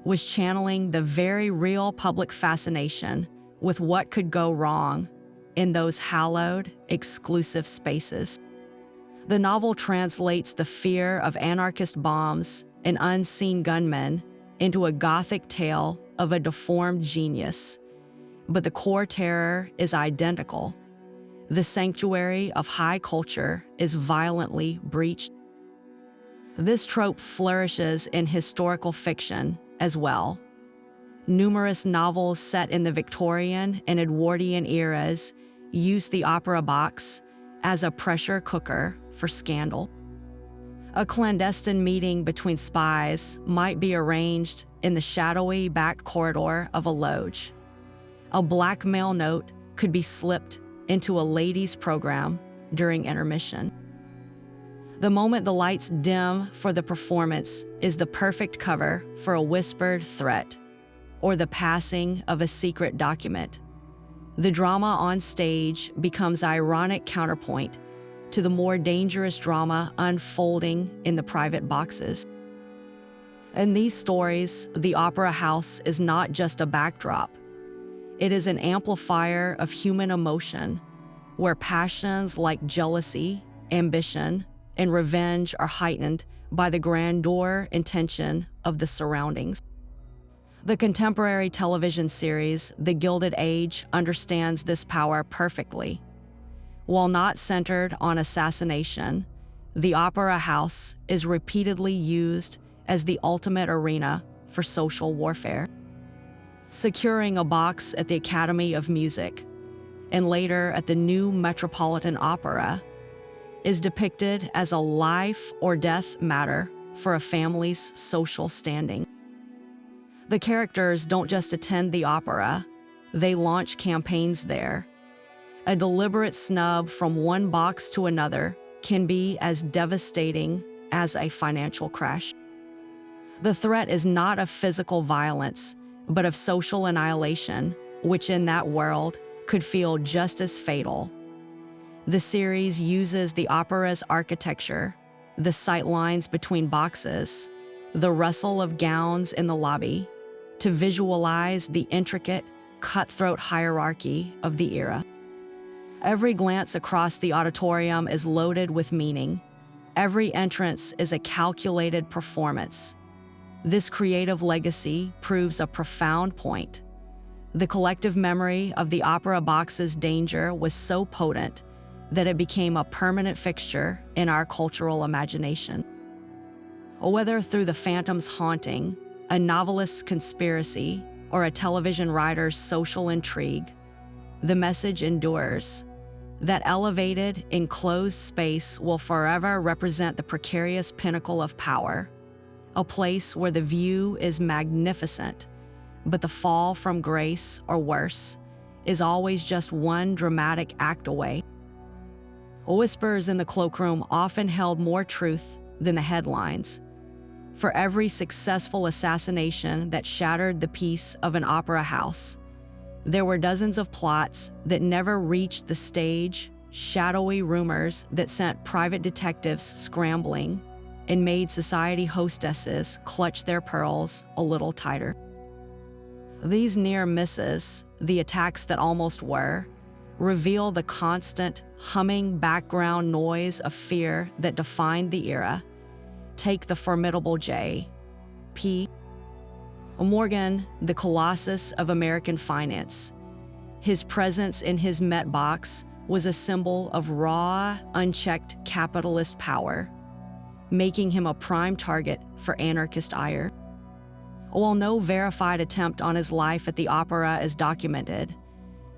was channeling the very real public fascination with what could go wrong in those hallowed, exclusive spaces. The novel translates the fear of anarchist bombs and unseen gunmen into a gothic tale of a deformed genius, but the core terror is identical. The sanctuary of high culture is violently breached. This trope flourishes in historical fiction as well. Numerous novels set in the Victorian and Edwardian eras use the opera box as a pressure cooker for scandal. A clandestine meeting between spies might be arranged in the shadowy back corridor of a loge. A blackmail note could be slipped into a ladies' program during intermission. The moment the lights dim for the performance is the perfect cover for a whispered threat or the passing of a secret document. The drama on stage becomes ironic counterpoint to the more dangerous drama unfolding in the private boxes. In these stories, the opera house is not just a backdrop. It is an amplifier of human emotion, where passions like jealousy, ambition, and revenge are heightened by the grandeur and tension of the surroundings. The contemporary television series, The Gilded Age, understands this power perfectly. While not centered on assassination, the opera house is repeatedly used as the ultimate arena for social warfare. Securing a box at the Academy of Music, and later at the New Metropolitan Opera, is depicted as a life or death matter for a family's social standing. The characters don't just attend the opera, they launch campaigns there. A deliberate snub from one box to another can be as devastating as a financial crash. The threat is not of physical violence, but of social annihilation, which in that world could feel just as fatal. The series uses the opera's architecture, the sightlines between boxes, the rustle of gowns in the lobby, to visualize the intricate, cutthroat hierarchy of the era. Every glance across the auditorium is loaded with meaning. Every entrance is a calculated performance. This creative legacy proves a profound point. The collective memory of the opera box's danger was so potent that it became a permanent fixture in our cultural imagination. Whether through the phantom's haunting, a novelist's conspiracy, or a television writer's social intrigue, the message endures. That elevated, enclosed space will forever represent the precarious pinnacle of power, a place where the view is magnificent, but the fall from grace, or worse, is always just one dramatic act away. Whispers in the cloakroom often held more truth than the headlines. For every successful assassination that shattered the peace of an opera house, there were dozens of plots that never reached the stage, shadowy rumors that sent private detectives scrambling and made society hostesses clutch their pearls a little tighter. These near misses, the attacks that almost were, reveal the constant, humming background noise of fear that defined the era. Take the formidable J.P. Morgan, the colossus of American finance. His presence in his Met box was a symbol of raw, unchecked capitalist power, making him a prime target for anarchist ire. While no verified attempt on his life at the opera is documented,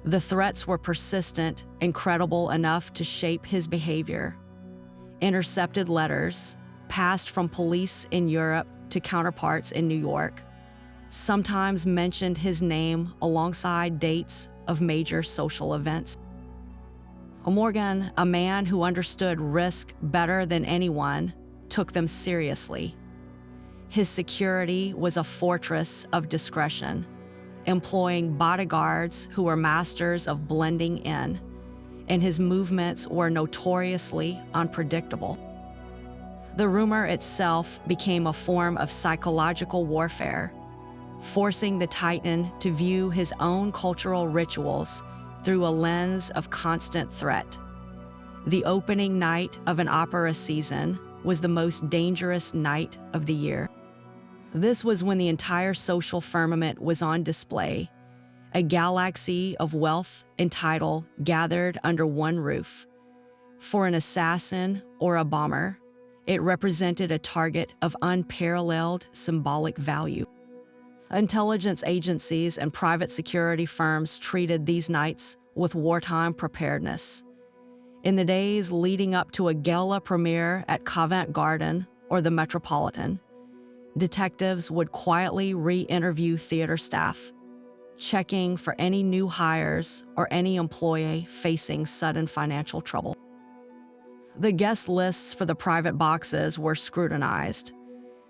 the threats were persistent and credible enough to shape his behavior. Intercepted letters, passed from police in Europe to counterparts in New York, sometimes mentioned his name alongside dates of major social events. Morgan, a man who understood risk better than anyone, took them seriously. His security was a fortress of discretion, employing bodyguards who were masters of blending in, and his movements were notoriously unpredictable. The rumor itself became a form of psychological warfare, forcing the Titan to view his own cultural rituals through a lens of constant threat. The opening night of an opera season was the most dangerous night of the year. This was when the entire social firmament was on display, a galaxy of wealth and title gathered under one roof. For an assassin or a bomber, it represented a target of unparalleled symbolic value. Intelligence agencies and private security firms treated these nights with wartime preparedness. In the days leading up to a gala premiere at Covent Garden or the Metropolitan, detectives would quietly re-interview theater staff, checking for any new hires or any employee facing sudden financial trouble. The guest lists for the private boxes were scrutinized,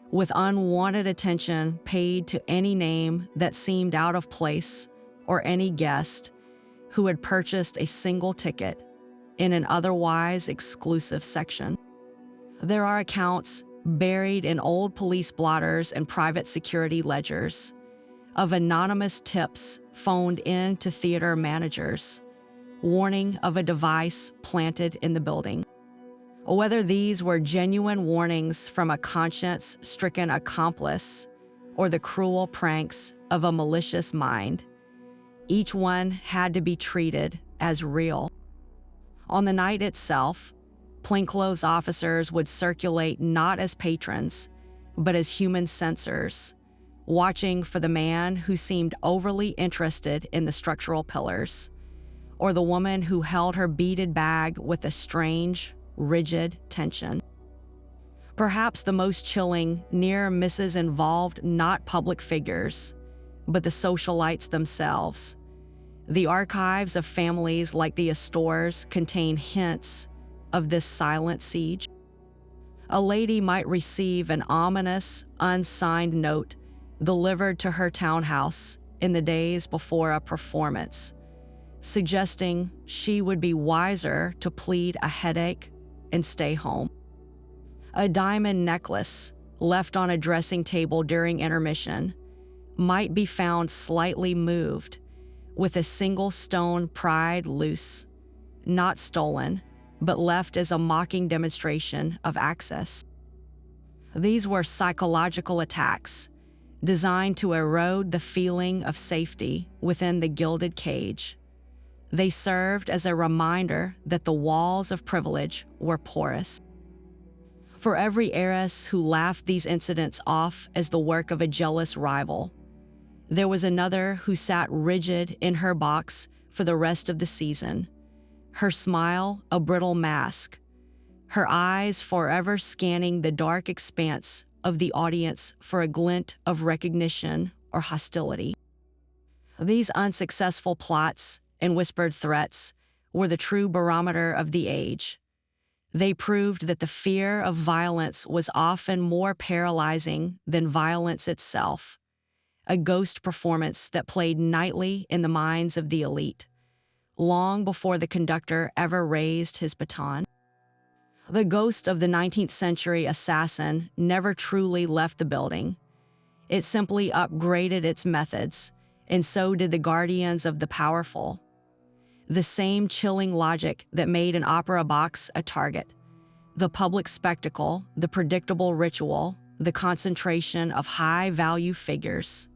with unwanted attention paid to any name that seemed out of place or any guest who had purchased a single ticket in an otherwise exclusive section. There are accounts buried in old police blotters and private security ledgers of anonymous tips phoned in to theater managers, warning of a device planted in the building. Whether these were genuine warnings from a conscience-stricken accomplice or the cruel pranks of a malicious mind, each one had to be treated as real. On the night itself, plainclothes officers would circulate not as patrons, but as human censors, watching for the man who seemed overly interested in the structural pillars, or the woman who held her beaded bag with a strange, rigid tension. Perhaps the most chilling near misses involved not public figures, but the socialites themselves. The archives of families like the Astors contain hints of this silent siege. A lady might receive an ominous, unsigned note delivered to her townhouse in the days before a performance, suggesting she would be wiser to plead a headache and stay home. A diamond necklace left on a dressing table during intermission might be found slightly moved, with a single stone pried loose, not stolen, but left as a mocking demonstration of access. These were psychological attacks designed to erode the feeling of safety within the gilded cage. They served as a reminder that the walls of privilege were porous. For every heiress who laughed these incidents off as the work of a jealous rival, there was another who sat rigid in her box for the rest of the season, her smile a brittle mask, her eyes forever scanning the dark expanse of the audience for a glint of recognition or hostility. These unsuccessful plots and whispered threats were the true barometer of the age. They proved that the fear of violence was often more paralyzing than violence itself, a ghost performance that played nightly in the minds of the elite, long before the conductor ever raised his baton. The ghost of the 19th century assassin never truly left the building. It simply upgraded its methods, and so did the guardians of the powerful. The same chilling logic that made an opera box a target, the public spectacle, the predictable ritual, the concentration of high-value figures,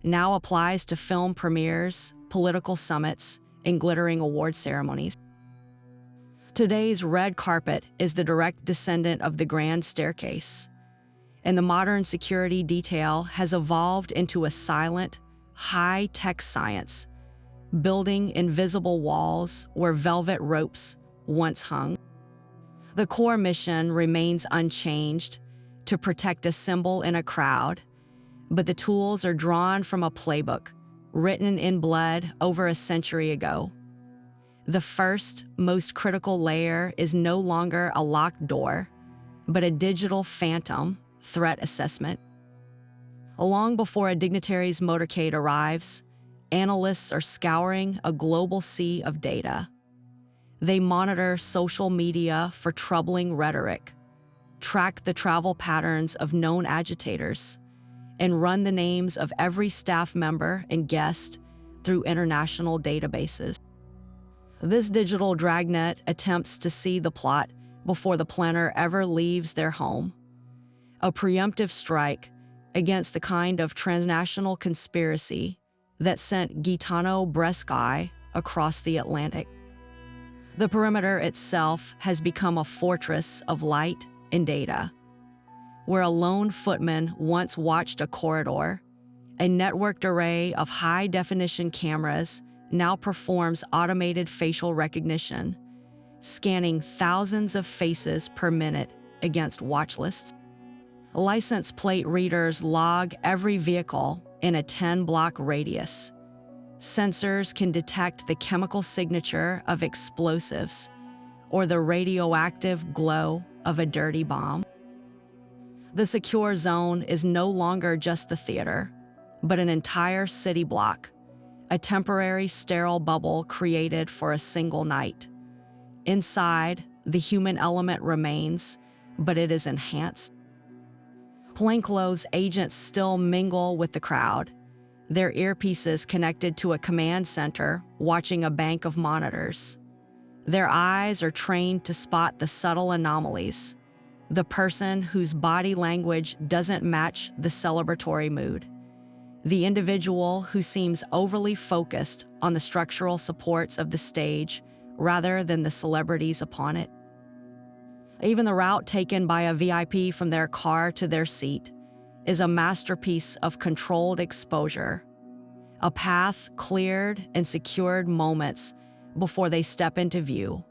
now applies to film premieres, political summits, and glittering award ceremonies. Today's red carpet is the direct descendant of the grand staircase, and the modern security detail has evolved into a silent, high-tech science, building invisible walls where velvet ropes once hung. The core mission remains unchanged: to protect a symbol in a crowd, but the tools are drawn from a playbook written in blood over a century ago. The first, most critical layer is no longer a locked door, but a digital phantom threat assessment. Long before a dignitary's motorcade arrives, analysts are scouring a global sea of data. They monitor social media for troubling rhetoric, track the travel patterns of known agitators, and run the names of every staff member and guest through international databases. This digital dragnet attempts to see the plot before the planner ever leaves their home, a preemptive strike against the kind of transnational conspiracy that sent Gaetano Bresci across the Atlantic. The perimeter itself has become a fortress of light and data. Where a lone footman once watched a corridor, a networked array of high-definition cameras now performs automated facial recognition, scanning thousands of faces per minute against watch lists. License plate readers log every vehicle in a 10-block radius. Sensors can detect the chemical signature of explosives or the radioactive glow of a dirty bomb. The secure zone is no longer just the theater, but an entire city block, a temporary sterile bubble created for a single night. Inside, the human element remains, but it is enhanced. Plainclothes agents still mingle with the crowd, their earpieces connected to a command center watching a bank of monitors. Their eyes are trained to spot the subtle anomalies, the person whose body language doesn't match the celebratory mood, the individual who seems overly focused on the structural supports of the stage rather than the celebrities upon it. Even the route taken by a VIP from their car to their seat is a masterpiece of controlled exposure, a path cleared and secured moments before they step into view,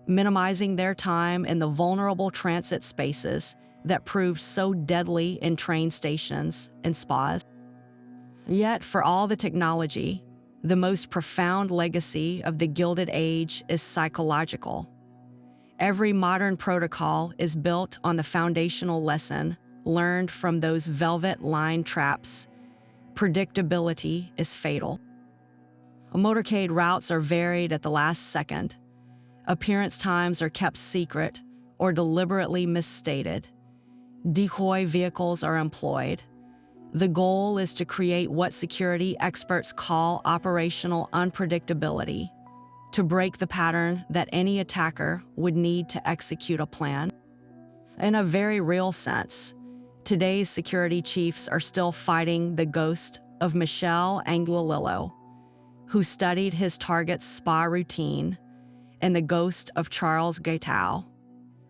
minimizing their time in the vulnerable transit spaces that proved so deadly in train stations and spas. Yet, for all the technology, the most profound legacy of the Gilded Age is psychological. Every modern protocol is built on the foundational lesson learned from those velvet-lined traps. Predictability is fatal. Motorcade routes are varied at the last second. Appearance times are kept secret or deliberately misstated. Decoy vehicles are employed. The goal is to create what security experts call operational unpredictability, to break the pattern that any attacker would need to execute a plan. In a very real sense, today's security chiefs are still fighting the ghost of Michel Anguilillo, who studied his target's spa routine, and the ghost of Charles Guiteau,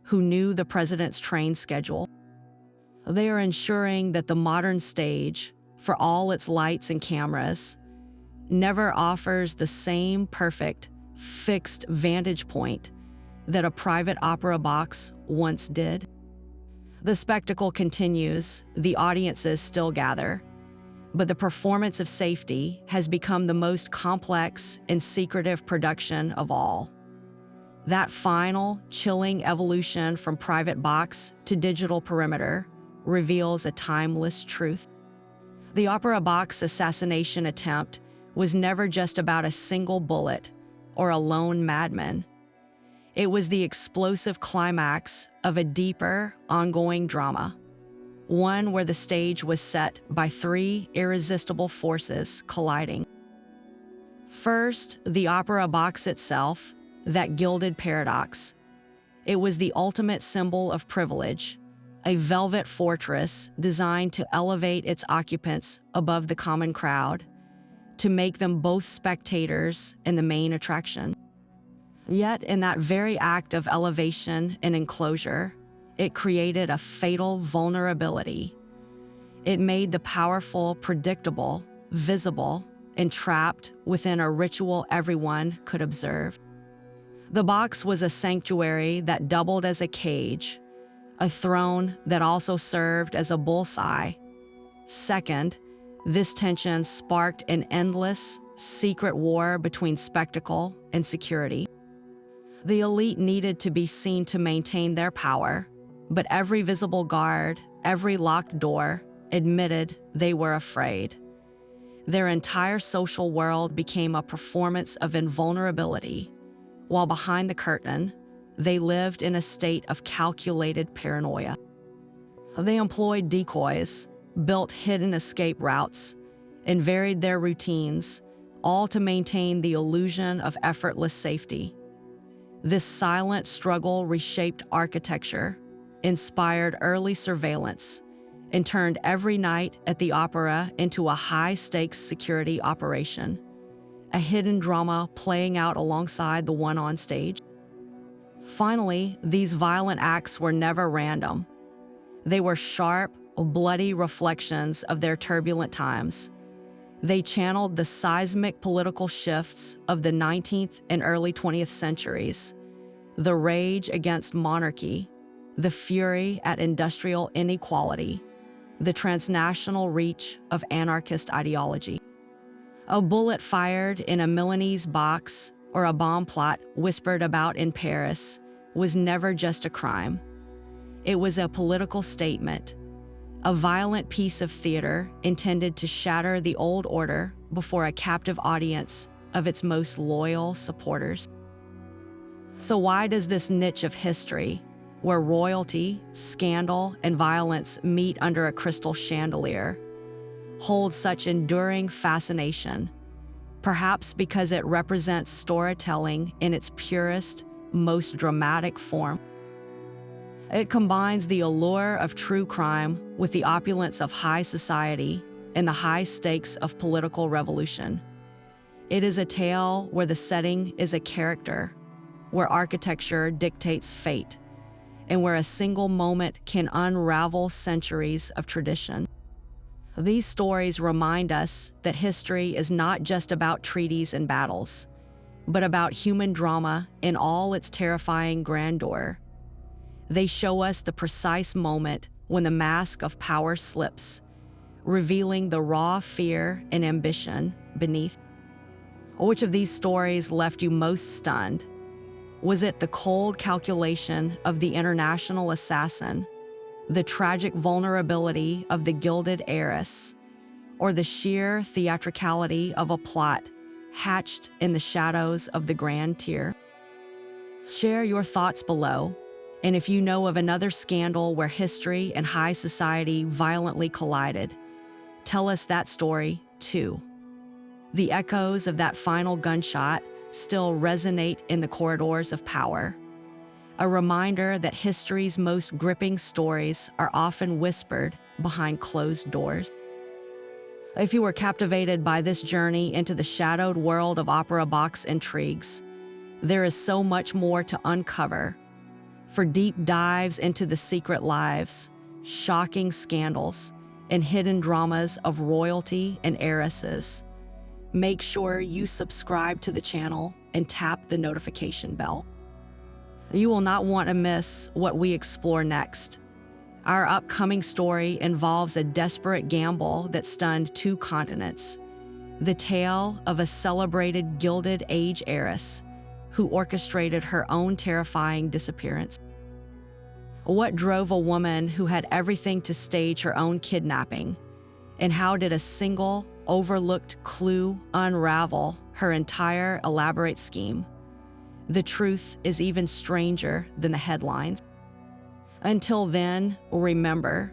who knew the president's train schedule. They are ensuring that the modern stage, for all its lights and cameras, never offers the same perfect, fixed vantage point that a private opera box once did. The spectacle continues, the audiences still gather, but the performance of safety has become the most complex and secretive production of all. That final, chilling evolution from private box to digital perimeter reveals a timeless truth. The opera box assassination attempt was never just about a single bullet or a lone madman. It was the explosive climax of a deeper, ongoing drama, one where the stage was set by three irresistible forces colliding. First, the opera box itself, that gilded paradox. It was the ultimate symbol of privilege, a velvet fortress designed to elevate its occupants above the common crowd, to make them both spectators and the main attraction. Yet, in that very act of elevation and enclosure, it created a fatal vulnerability. It made the powerful predictable, visible, and trapped within a ritual everyone could observe. The box was a sanctuary that doubled as a cage, a throne that also served as a bullseye. Second, this tension sparked an endless, secret war between spectacle and security. The elite needed to be seen to maintain their power, but every visible guard, every locked door, admitted they were afraid. Their entire social world became a performance of invulnerability, while behind the curtain, they lived in a state of calculated paranoia. They employed decoys, built hidden escape routes, and varied their routines, all to maintain the illusion of effortless safety. This silent struggle reshaped architecture, inspired early surveillance, and turned every night at the opera into a high-stakes security operation, a hidden drama playing out alongside the one on stage. Finally, these violent acts were never random. They were sharp, bloody reflections of their turbulent times. They channeled the seismic political shifts of the 19th and early 20th centuries, the rage against monarchy, the fury at industrial inequality, the transnational reach of anarchist ideology. A bullet fired in a Milanese box or a bomb plot whispered about in Paris was never just a crime. It was a political statement, a violent piece of theater intended to shatter the old order before a captive audience of its most loyal supporters. So why does this niche of history, where royalty, scandal, and violence meet under a crystal chandelier, hold such enduring fascination? perhaps because it represents storytelling in its purest, most dramatic form. It combines the allure of true crime with the opulence of high society and the high stakes of political revolution. It is a tale where the setting is a character, where architecture dictates fate, and where a single moment can unravel centuries of tradition. These stories remind us that history is not just about treaties and battles, but about human drama in all its terrifying grandeur. They show us the precise moment when the mask of power slips, revealing the raw fear and ambition beneath. Which of these stories left you most stunned? Was it the cold calculation of the international assassin, the tragic vulnerability of the Gilded Heiress, or the sheer theatricality of a plot hatched in the shadows of the Grand Tier? Share your thoughts below, and if you know of another scandal where history and high society violently collided, tell us that story too. The echoes of that final gunshot still resonate in the corridors of power, a reminder that history's most gripping stories are often whispered behind closed doors. If you were captivated by this journey into the shadowed world of opera box intrigues, there is so much more to uncover. For deep dives into the secret lives, shocking scandals, and hidden dramas of royalty and heiresses, make sure you subscribe to the channel and tap the notification bell. You will not want to miss what we explore next. Our upcoming story involves a desperate gamble that stunned 2 continents, the tale of a celebrated Gilded Age heiress who orchestrated her own terrifying disappearance. What drove a woman who had everything to stage her own kidnapping, and how did a single, overlooked clue unravel her entire elaborate scheme? The truth is even stranger than the headlines. Until then, remember,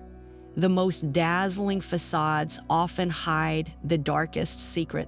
the most dazzling facades often hide the darkest secrets.